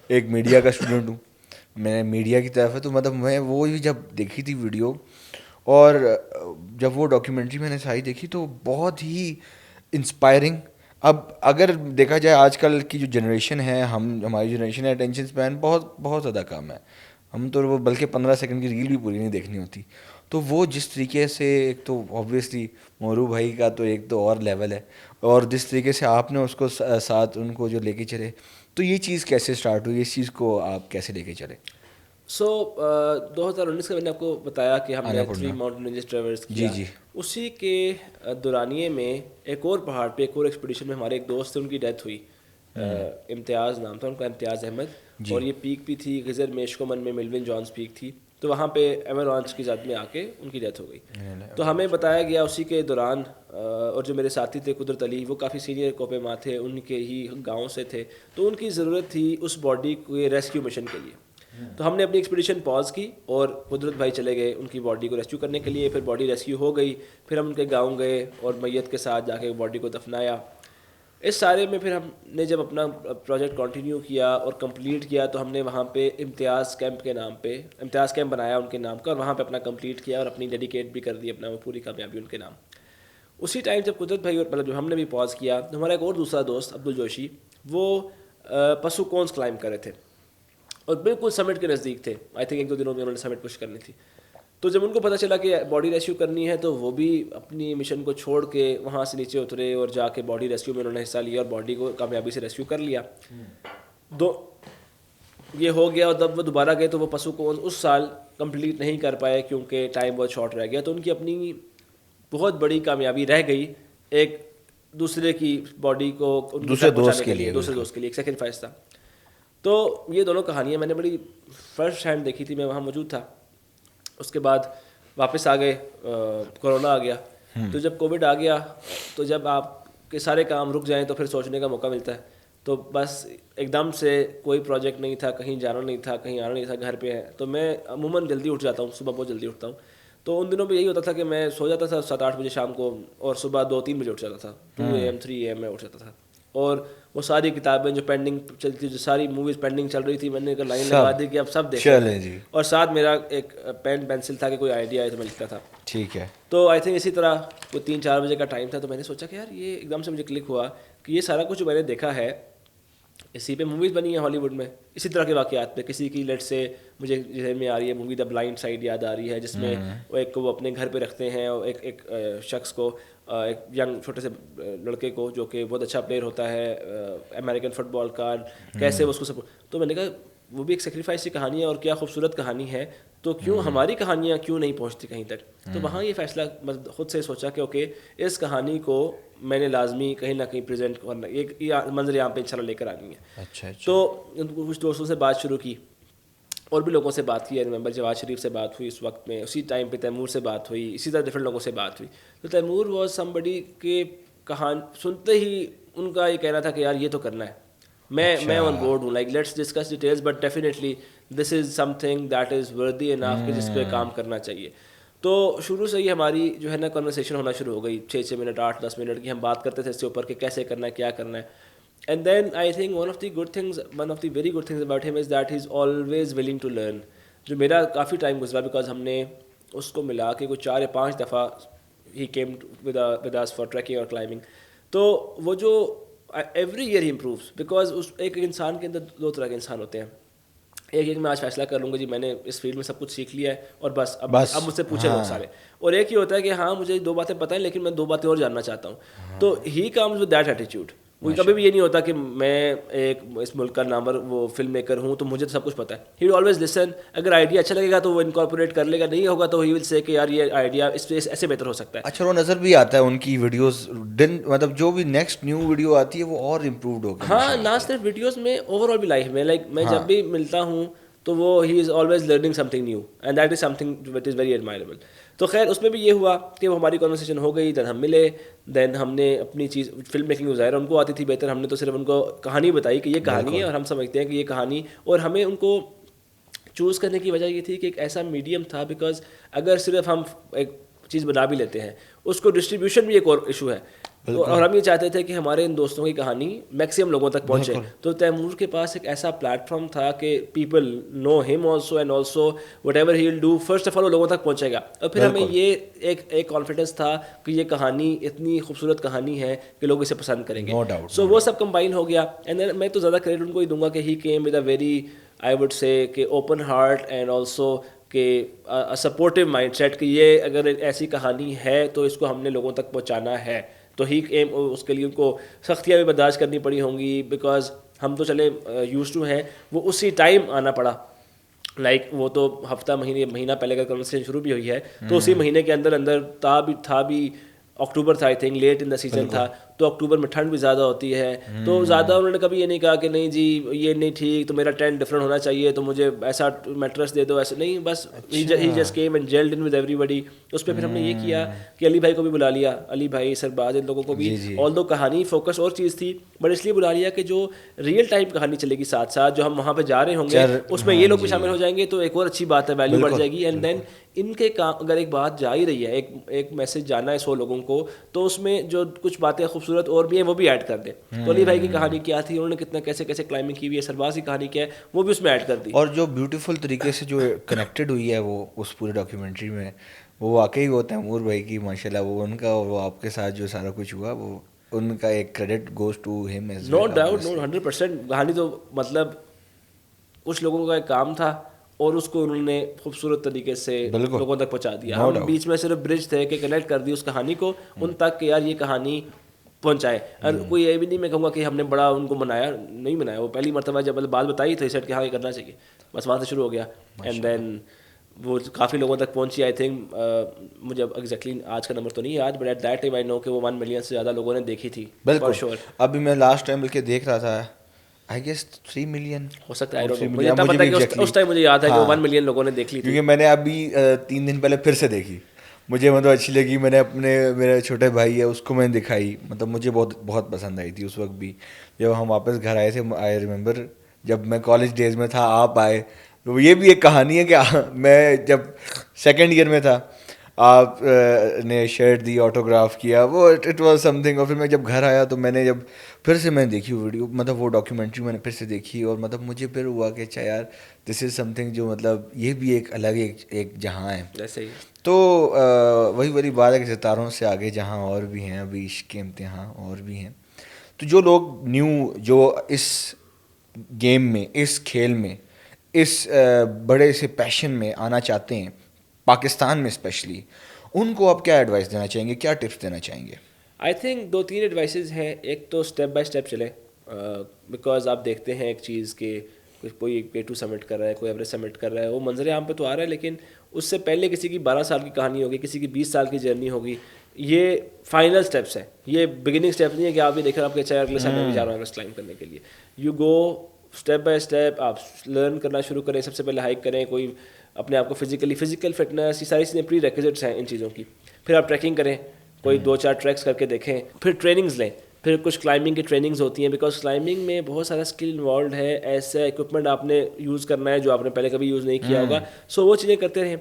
ایک میڈیا کا اسٹوڈنٹ ہوں, میں میڈیا کی طرف ہے, تو مطلب میں وہ جب دیکھی تھی ویڈیو, اور جب وہ ڈاکیومنٹری میں نے ساری دیکھی تو بہت ہی انسپائرنگ. اب اگر دیکھا جائے آج کل کی جو جنریشن ہے, ہماری جنریشن ہے, اٹینشن اسپین بہت زیادہ کم ہے. ہم تو وہ بلکہ 15 سیکنڈ کی ریل بھی پوری نہیں دیکھنی ہوتی. تو وہ جس طریقے سے, ایک تو آبویسلی مورو بھائی کا تو ایک تو اور لیول ہے, اور جس طریقے سے آپ نے اس کو ساتھ ان کو جو لے کے چلے, تو یہ چیز کیسے اسٹارٹ ہوئی, اس چیز کو آپ کیسے لے کے چلے؟ 2019 کا میں نے آپ کو بتایا کہ ہم نے 3 ماؤنٹین رینجز ٹریورس کیا. جی اسی کے دورانیے میں ایک اور پہاڑ پہ ایک اور ایکسپیڈیشن میں ہمارے ایک دوست تھے, ان کی ڈیتھ ہوئی. امتیاز نام تھا ان کا, امتیاز احمد. اور یہ پیک بھی تھی غزر میشکومن میں, ملون جانس پیک تھی. تو وہاں پہ ایورانچ کی ذات میں آ کے ان کی ڈیتھ ہو گئی. تو ہمیں بتایا گیا اسی کے دوران, اور جو میرے ساتھی تھے قدرت علی, وہ کافی سینئر کوپے ماں تھے, ان کے ہی گاؤں سے تھے, تو ان کی ضرورت تھی اس باڈی کو ریسکیو مشن کے لیے. تو ہم نے اپنی ایکسپیڈیشن پاز کی اور قدرت بھائی چلے گئے ان کی باڈی کو ریسکیو کرنے کے لیے. پھر باڈی ریسکیو ہو گئی, پھر ہم ان کے گاؤں گئے اور میت کے ساتھ جا کے باڈی کو دفنایا. اس سارے میں پھر ہم نے جب اپنا پروجیکٹ کنٹینیو کیا اور کمپلیٹ کیا, تو ہم نے وہاں پہ امتیاز کیمپ کے نام پہ امتیاز کیمپ بنایا ان کے نام کا, اور وہاں پہ اپنا کمپلیٹ کیا اور اپنی ڈیڈیکیٹ بھی کر دی اپنا وہ پوری کامیابی ان کے نام. اسی ٹائم جب قدرت بھائی مطلب جب ہم نے بھی پاز کیا, تو ہمارا ایک اور دوسرا دوست عبد الجوشی, وہ پسو کونس کلائم کر رہے تھے اور بالکل سمٹ کے نزدیک تھے. آئی تھنک 1-2 دنوں میں انہوں نے سمٹ پش کرنی تھی. تو جب ان کو پتہ چلا کہ باڈی ریسکیو کرنی ہے, تو وہ بھی اپنی مشن کو چھوڑ کے وہاں سے نیچے اترے اور جا کے باڈی ریسکیو میں انہوں نے حصہ لیا اور باڈی کو کامیابی سے ریسکیو کر لیا. یہ ہو گیا, اور جب وہ دوبارہ گئے تو وہ پسو کو اس سال کمپلیٹ نہیں کر پائے کیونکہ ٹائم بہت شارٹ رہ گیا. تو ان کی اپنی بہت بڑی کامیابی رہ گئی ایک دوسرے کی باڈی کو دوسرے دوست کے لیے ایک سیکریفائس تھا. تو یہ دونوں کہانیاں میں نے بڑی فرسٹ ہینڈ دیکھی تھی, میں وہاں موجود تھا. اس کے بعد واپس آ گئے, کورونا آ گیا. تو جب کووڈ آ گیا, تو جب آپ کے سارے کام رک جائیں تو پھر سوچنے کا موقع ملتا ہے. تو بس ایک دم سے کوئی پروجیکٹ نہیں تھا, کہیں جانا نہیں تھا, کہیں آنا نہیں تھا, گھر پہ ہے. تو میں عموماً جلدی اٹھ جاتا ہوں, صبح بہت جلدی اٹھتا ہوں. تو ان دنوں پہ یہی ہوتا تھا کہ میں سو جاتا تھا 7-8 بجے شام کو, اور صبح 2-3 بجے اٹھ جاتا تھا, 2 AM 3 AM میں اٹھ جاتا تھا. اور وہ ساری کتابیں جو پینڈنگ چلتی, جو ساری موویز پینڈنگ چل رہی تھی, میں نے لائن لگا دی کہ اب سب دیکھ لیں. اور ساتھ میرا ایک پین پینسل تھا کہ کوئی آئیڈیا آئے تو میں لکھتا تھا. ٹھیک ہے. تو آئی تھنک اسی طرح کوئی 3-4 بجے کا ٹائم تھا, تو میں نے سوچا کہ یار یہ ایک دم سے مجھے کلک ہوا کہ یہ سارا کچھ جو میں نے دیکھا ہے اسی پہ موویز بنی ہیں ہالی ووڈ میں اسی طرح کے واقعات پہ. کسی کی لیٹ سے مجھے ذہن میں آ رہی ہے مووی دا بلائنڈ سائڈ یاد آ رہی ہے, جس میں وہ ایک کو وہ اپنے گھر پہ رکھتے ہیں اور ایک شخص کو, ایک ینگ چھوٹے سے لڑکے کو جو کہ بہت اچھا پلیئر ہوتا ہے امریکن فٹ بال کا, کیسے وہ اس کو سپورٹ. تو میں نے کہا وہ بھی ایک سیکریفائس کی کہانی ہے اور کیا خوبصورت کہانی ہے, تو کیوں ہماری کہانیاں کیوں نہیں پہنچتی کہیں تک. تو وہاں یہ فیصلہ خود سے سوچا کہ اوکے اس کہانی کو میں نے لازمی کہیں نہ کہیں پریزنٹ کرنا, ایک منظر یہاں پہ انشاءاللہ لے کر آنی ہے. اچھا تو کچھ دوستوں سے بات شروع کی اور بھی لوگوں سے بات کی. ریممبر جواد شریف سے بات ہوئی اس وقت میں, اسی ٹائم پہ تیمور سے بات ہوئی, اسی طرح ڈفرینٹ لوگوں سے بات ہوئی. تو تیمور واز سم بڈی کہ کہانی سنتے ہی ان کا یہ کہنا تھا کہ یار یہ تو کرنا ہے, میں آن بورڈ ہوں, like let's discuss details but definitely this is something that is worthy enough کہ جس پہ کام کرنا چاہیے. تو شروع سے ہی ہماری جو ہے نا کنورسیشن ہونا شروع ہو گئی, 6 منٹ 8-10 منٹ کی ہم بات کرتے تھے اس کے اوپر کہ کیسے کرنا ہے, کیا کرنا ہے. And then I think one of the very good things about him is that he's always willing to learn. جو میرا کافی ٹائم گزرا بیکاز ہم نے اس کو ملا کے کوئی 4 یا 5 دفعہ he came with us for trekking اور climbing. تو وہ جو ایوری ایئر ہی امپرووز بیکاز اس ایک انسان کے اندر 2 طرح کے انسان ہوتے ہیں. ایک میں آج فیصلہ کر لوں گا جی میں نے اس فیلڈ میں سب کچھ سیکھ لیا ہے اور بس اب مجھ سے پوچھے لوگ سارے. اور ایک ہی ہوتا ہے کہ ہاں مجھے 2 باتیں پتہ ہیں لیکن میں 2 باتیں اور جاننا چاہتا ہوں. تو he comes with that attitude. وہ کبھی بھی یہ نہیں ہوتا کہ میں ایک اس ملک کا نامور وہ فلم میکر ہوں تو مجھے تو سب کچھ پتہ ہے. ہی ول آلویز لسن, اگر آئیڈیا اچھا لگے گا تو وہ انکارپوریٹ کر لے گا, نہیں ہوگا تو ہی ول سے کہ یار یہ آئیڈیا اس پہ ایسے بہتر ہو سکتا ہے. اچھا وہ نظر بھی آتا ہے ان کی ویڈیوز مطلب جو بھی نیکسٹ نیو ویڈیو آتی ہے وہ اور امپرووڈ ہوگی. ہاں نہ صرف ویڈیوز میں, اوور آل بھی لائف میں, لائک میں جب بھی ملتا ہوں تو وہ ہی is always learning something new and that is something what is very admirable. تو خیر اس میں بھی یہ ہوا کہ وہ ہماری کنورسیشن ہو گئی, دین ہم ملے, دین ہم نے اپنی چیز فلم میکنگ ظاہر ان کو آتی تھی بہتر, ہم نے تو صرف ان کو کہانی بتائی کہ یہ کہانی ہے اور ہم سمجھتے ہیں کہ یہ کہانی, اور ہمیں ان کو چوز کرنے کی وجہ یہ تھی کہ ایک ایسا میڈیم تھا بیکاز اگر صرف ہم ایک چیز بنا بھی لیتے ہیں اس کو ڈسٹریبیوشن بھی ایک اور ایشو ہے, اور ہم یہ چاہتے تھے کہ ہمارے ان دوستوں کی کہانی میکسیمم لوگوں تک پہنچے. تو تیمور کے پاس ایک ایسا پلیٹ فارم تھا کہ پیپل نو ہم also and also what ever he will do first of all وہ لوگوں تک پہنچے گا. اور پھر ہمیں یہ ایک کانفیڈنس تھا کہ یہ کہانی اتنی خوبصورت کہانی ہے کہ لوگ اسے پسند کریں گے. سو وہ سب کمبائن ہو گیا. اینڈ میں تو زیادہ کریڈٹ ان کو ہی دوں گا کہ he came with a very I would سے کہ اوپن ہارٹ اینڈ آلسو کہ سپورٹیو مائنڈ سیٹ کہ یہ اگر ایسی کہانی ہے تو اس کو ہم نے لوگوں تک پہنچانا ہے. تو ہی اس کے لیے ان کو سختیاں بھی برداشت کرنی پڑی ہوں گی بیکاز ہم تو چلے یوز ٹو ہیں, وہ اسی ٹائم آنا پڑا. لائک وہ تو ہفتہ مہینہ پہلے کا کنورسیشن شروع بھی ہوئی ہے تو اسی مہینے کے اندر تھا بھی اکتوبر تھا I think, late in the season تھا, تو اکتوبر میں ٹھنڈ بھی زیادہ ہوتی ہے. تو زیادہ انہوں نے کبھی یہ نہیں کہا کہ نہیں جی یہ نہیں ٹھیک تو میرا ٹینٹ ڈفرینٹ ہونا چاہیے تو مجھے ایسا میٹرس دے دو, ایسے نہیں, بس ہی just came and jelled in with ایوری بڈی. اس پہ پھر ہم نے یہ کیا کہ علی بھائی کو بھی بلا لیا, علی بھائی سرباز ان لوگوں کو بھی, آل دو کہانی فوکس اور چیز تھی بٹ اس لیے بلا لیا کہ جو ریئل ٹائم کہانی چلے گی ساتھ ساتھ جو ہم وہاں پہ جا رہے ہوں گے اس میں یہ لوگ بھی شامل ہو جائیں گے تو ایک اور اچھی بات ہے, ویلیو بڑھ جائے گی. اینڈ دین ان کے کام اگر ایک بات جا ہی رہی ہے, ایک میسج جانا ہے 100 لوگوں کو, تو اس میں جو کچھ باتیں خوبصورت اور بھی ہیں وہ بھی ایڈ کر دیں. تو علی بھائی کی کہانی کیا تھی, انہوں نے کتنا کیسے کلائمبنگ کی ہوئی ہے, سرباز کی کہانی کیا ہے وہ بھی اس میں ایڈ کر دی. اور جو بیوٹیفل طریقے سے جو کنیکٹڈ ہوئی ہے وہ اس پورے ڈاکیومنٹری میں, وہ واقعی وہ تیمور بھائی کی ماشاء اللہ, وہ ان کا اور وہ آپ کے ساتھ جو سارا کچھ ہوا وہ ان کا ایک کریڈٹ گوز ٹو ہم ایز ویل. No doubt, 100%. کہانی تو مطلب کچھ لوگوں کا ایک کام تھا اور اس کو انہوں نے خوبصورت طریقے سے لوگوں تک پہنچا دیا. ہم بیچ میں صرف برج تھے کہ کنیکٹ کر دی اس کہانی کو ان تک کہ یار یہ کہانی پہنچائے. اور کوئی یہ بھی نہیں میں کہوں گا کہ ہم نے بڑا ان کو نہیں بنایا, وہ پہلی مرتبہ جب بات بتائی تو سیٹ کہ ہاں یہ کرنا چاہیے, بس وہاں سے شروع ہو گیا. اینڈ دین وہ کافی لوگوں تک پہنچی. آئی تھنک مجھے ایگزیکٹلی آج کا نمبر تو نہیں یاد but at that time I know کہ وہ 1 ملین سے زیادہ لوگوں نے دیکھی تھی. بالکل شیور. ابھی میں لاسٹ ٹائم بلکہ دیکھ رہا تھا آئی گیس 3 ملین ہو سکتا ہے, مجھے اتنا پتا کہ اس ٹائم مجھے یاد ہے کہ 1 ملین لوگوں نے دیکھ لی تھی. کیونکہ میں نے ابھی 3 دن پہلے پھر سے دیکھی, مجھے مطلب اچھی لگی. میں نے میرے چھوٹے بھائی ہے اس کو میں نے دکھائی, مطلب مجھے بہت پسند آئی تھی اس وقت بھی. جب ہم واپس گھر آئے تھے آئی ریممبر جب میں کالج ڈیز میں تھا آپ آئے, تو یہ بھی ایک کہانی ہے کہ میں جب 2nd ایئر میں تھا آپ نے شرٹ دی, آٹوگراف کیا, وہ اٹ واز سم تھنگ. اور پھر میں جب گھر آیا تو میں نے جب پھر سے میں نے دیکھی ویڈیو, مطلب وہ ڈاکیومنٹری میں نے پھر سے دیکھی, اور مطلب مجھے پھر ہوا کہ اچھا یار دس از سم تھنگ جو مطلب یہ بھی ایک الگ ایک جہاں ہے. جیسے ہی تو وہی بات ہے کہ ستاروں سے آگے جہاں اور بھی ہیں, ابھی عشق کے امتحان اور بھی ہیں. تو جو لوگ نیو جو اس گیم میں, اس کھیل میں, اس بڑے سے پیشن میں آنا چاہتے ہیں پاکستان میں اسپیشلی, ان کو آپ کیا ایڈوائس دینا چاہیں گے, کیا ٹپس دینا چاہیں گے؟ آئی تھنک 2-3 ایڈوائسز ہیں. ایک تو اسٹیپ بائی اسٹیپ چلیں, بیکاز آپ دیکھتے ہیں ایک چیز کہ کوئی K2 سبمٹ کر رہا ہے, کوئی ایوریسٹ سبمٹ کر رہا ہے, وہ منظر عام پہ تو آ رہا ہے, لیکن اس سے پہلے کسی کی 12 سال کی کہانی ہوگی, کسی کی 20 سال کی جرنی ہوگی. یہ فائنل اسٹیپس ہیں, یہ بگننگ اسٹیپس نہیں ہے کہ آپ بھی دیکھ رہے ہیں آپ کے چاہے اگلے سال میں بھی جا رہا ہوں ایوریسٹ کلائم کرنے کے لیے. You go step by step, آپ لرن کرنا شروع کریں. سب سے پہلے ہائیک کریں, کوئی اپنے آپ کو فزیکل فٹنس, یہ ساری چیزیں پری ریکوزٹس ہیں ان چیزوں کی. پھر آپ ٹریکنگ کریں, کوئی 2-4 ٹریکس کر کے دیکھیں. پھر ٹریننگز لیں, پھر کچھ کلائمبنگ کی ٹریننگز ہوتی ہیں, بیکاز کلائمبنگ میں بہت سارا اسکل انوالوڈ ہے. ایسا اکوپمنٹ آپ نے یوز کرنا ہے جو آپ نے پہلے کبھی یوز نہیں کیا ہوگا. سو وہ چیزیں کرتے رہیں.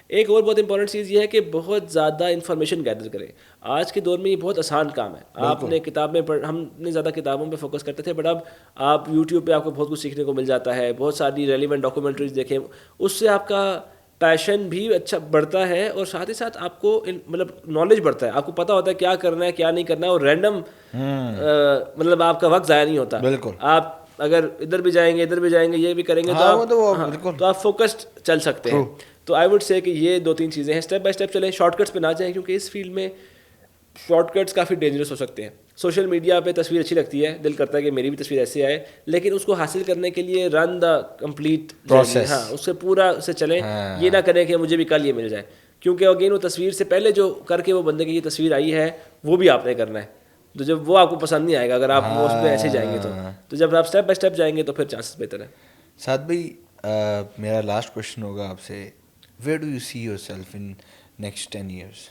ایک اور بہت امپورٹنٹ چیز یہ ہے کہ بہت زیادہ انفارمیشن گیدر کریں. آج کے دور میں یہ بہت آسان کام ہے. آپ نے کتاب میں ہم نے زیادہ کتابوں پہ فوکس کرتے تھے, بٹ اب آپ یوٹیوب پہ آپ کو بہت کچھ سیکھنے کو مل جاتا ہے. بہت ساری ریلیونٹ ڈاکومنٹریز دیکھیں, اس سے آپ کا پیشن بھی اچھا بڑھتا ہے, اور ساتھ ہی ساتھ آپ کو مطلب نالج بڑھتا ہے. آپ کو پتہ ہوتا ہے کیا کرنا ہے کیا نہیں کرنا ہے, اور رینڈم مطلب آپ کا وقت ضائع نہیں ہوتا. بالکل. آپ اگر ادھر بھی جائیں گے یہ بھی کریں گے تو آپ فوکسڈ چل سکتے ہیں. تو آئی وڈ سے کہ یہ 2-3 چیزیں ہیں. اسٹیپ بائی اسٹیپ چلیں, شارٹ کٹس پہ نہ جائیں, کیونکہ اس فیلڈ میں شارٹ کٹس کافی ڈینجرس ہو سکتے ہیں. سوشل میڈیا پہ تصویر اچھی لگتی ہے, دل کرتا ہے کہ میری بھی تصویر ایسے آئے, لیکن اس کو حاصل کرنے کے لیے رن دا کمپلیٹ پروسیس. ہاں, اس سے پورا اس سے چلیں. یہ نہ کریں کہ مجھے بھی کل یہ مل جائے, کیونکہ اگین وہ تصویر سے پہلے جو کر کے وہ بندے کی یہ تصویر آئی ہے وہ بھی آپ نے کرنا ہے. تو جب وہ آپ کو پسند نہیں آئے گا اگر آپ اس پہ ایسے جائیں گے تو جب آپ اسٹیپ بائی اسٹیپ جائیں گے تو پھر چانسز بہتر ہیں. سعد بھائی, میرا لاسٹ کوشچن ہوگا آپ سے, where do you see your self in next 10 years؟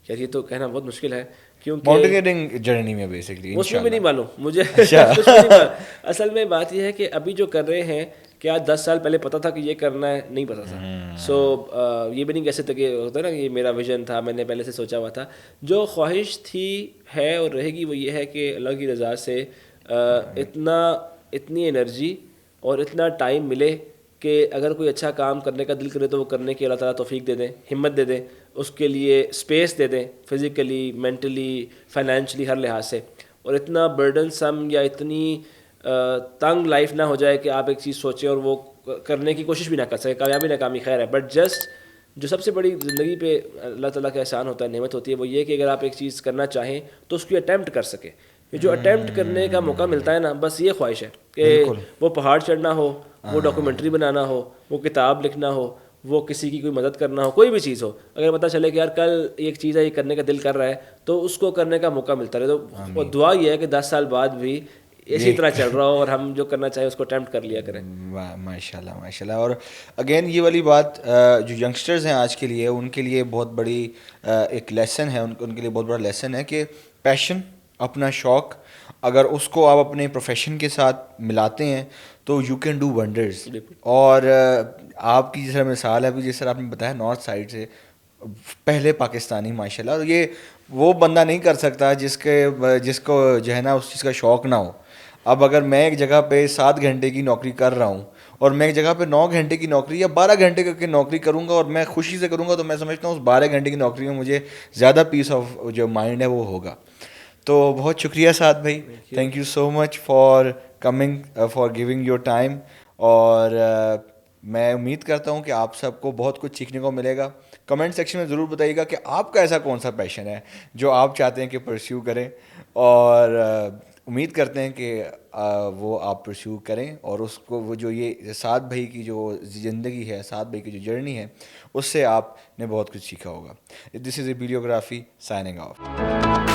یار یہ تو کہنا بہت مشکل ہے, کیونکہ ماؤنٹینئرنگ جرنی میں بیسکلی اس میں بھی نہیں معلوم مجھے کچھ بھی نہیں معلوم. اصل میں بات یہ ہے کہ ابھی جو کر رہے ہیں, کیا 10 سال پہلے پتہ تھا کہ یہ کرنا ہے؟ نہیں پتہ تھا. سو یہ بھی نہیں کہہ سکتے کہ ہوتا ہے نا کہ یہ میرا ویژن تھا, میں نے پہلے سے سوچا ہوا تھا. جو خواہش تھی ہے اور رہے گی وہ یہ ہے کہ اللہ کی رضا سے اتنی انرجی اور اتنا ٹائم ملے کہ اگر کوئی اچھا کام کرنے کا دل کرے تو وہ کرنے کی اللہ تعالیٰ توفیق دے دیں, ہمت دے دیں, اس کے لیے اسپیس دے دیں, فزیکلی, مینٹلی, فائنینشلی, ہر لحاظ سے. اور اتنا برڈن سم یا اتنی تنگ لائف نہ ہو جائے کہ آپ ایک چیز سوچیں اور وہ کرنے کی کوشش بھی نہ کر سکیں. کامیابی ناکامی خیر ہے, بٹ جسٹ جو سب سے بڑی زندگی پہ اللہ تعالیٰ کا احسان ہوتا ہے, نعمت ہوتی ہے, وہ یہ کہ اگر آپ ایک چیز کرنا چاہیں تو اس کی اٹیمپٹ کر سکیں. جو اٹیمپٹ کرنے کا موقع ملتا ہے نا, بس یہ خواہش ہے کہ وہ پہاڑ چڑھنا ہو, وہ ڈاکومنٹری بنانا ہو, وہ کتاب لکھنا ہو, وہ کسی کی کوئی مدد کرنا ہو, کوئی بھی چیز ہو, اگر پتہ چلے کہ یار کل ایک چیز ہے یہ کرنے کا دل کر رہا ہے تو اس کو کرنے کا موقع ملتا رہے. تو دعا یہ ہے کہ 10 سال بعد بھی اسی طرح چل رہا ہو اور ہم جو کرنا چاہیں اس کو اٹیمپٹ کر لیا کریں. ماشاء اللہ ماشاء اللہ. اور اگین یہ والی بات جو ینگسٹرز ہیں آج کے لیے, ان کے لیے بہت بڑی ایک لیسن ہے, ان کے لیے بہت بڑا لیسن ہے کہ پیشن, اپنا شوق, اگر اس کو آپ اپنے پروفیشن کے ساتھ ملاتے ہیں تو یو کین ڈو ونڈرز. اور آپ کی جس طرح مثال ہے ابھی, جس طرح آپ نے بتایا نارتھ سائڈ سے پہلے پاکستانی, ماشاء اللہ, یہ وہ بندہ نہیں کر سکتا جس کو جو ہے نا اس چیز کا شوق نہ ہو. اب اگر میں ایک جگہ پہ 7 گھنٹے کی نوکری کر رہا ہوں اور میں ایک جگہ پہ 9 گھنٹے کی نوکری یا 12 گھنٹے کی نوکری کروں گا اور میں خوشی سے کروں گا, تو میں سمجھتا ہوں اس 12 گھنٹے کی نوکری میں مجھے زیادہ پیس آف جو مائنڈ ہے وہ ہوگا. تو بہت شکریہ سعد بھائی, thank you so much for coming, for giving your time. اور میں امید کرتا ہوں کہ آپ سب کو بہت کچھ سیکھنے کو ملے گا. کمنٹ سیکشن میں ضرور بتائیے گا کہ آپ کا ایسا کون سا پیشن ہے جو آپ چاہتے ہیں کہ پرسیو کریں, اور امید کرتے ہیں کہ وہ آپ پرسیو کریں, اور اس کو وہ جو یہ سعد بھائی کی جو زندگی ہے, سعد بھائی کی جو جرنی ہے, اس سے آپ نے بہت کچھ سیکھا ہوگا. دس از اے ویڈیوگرافی سائننگ آف.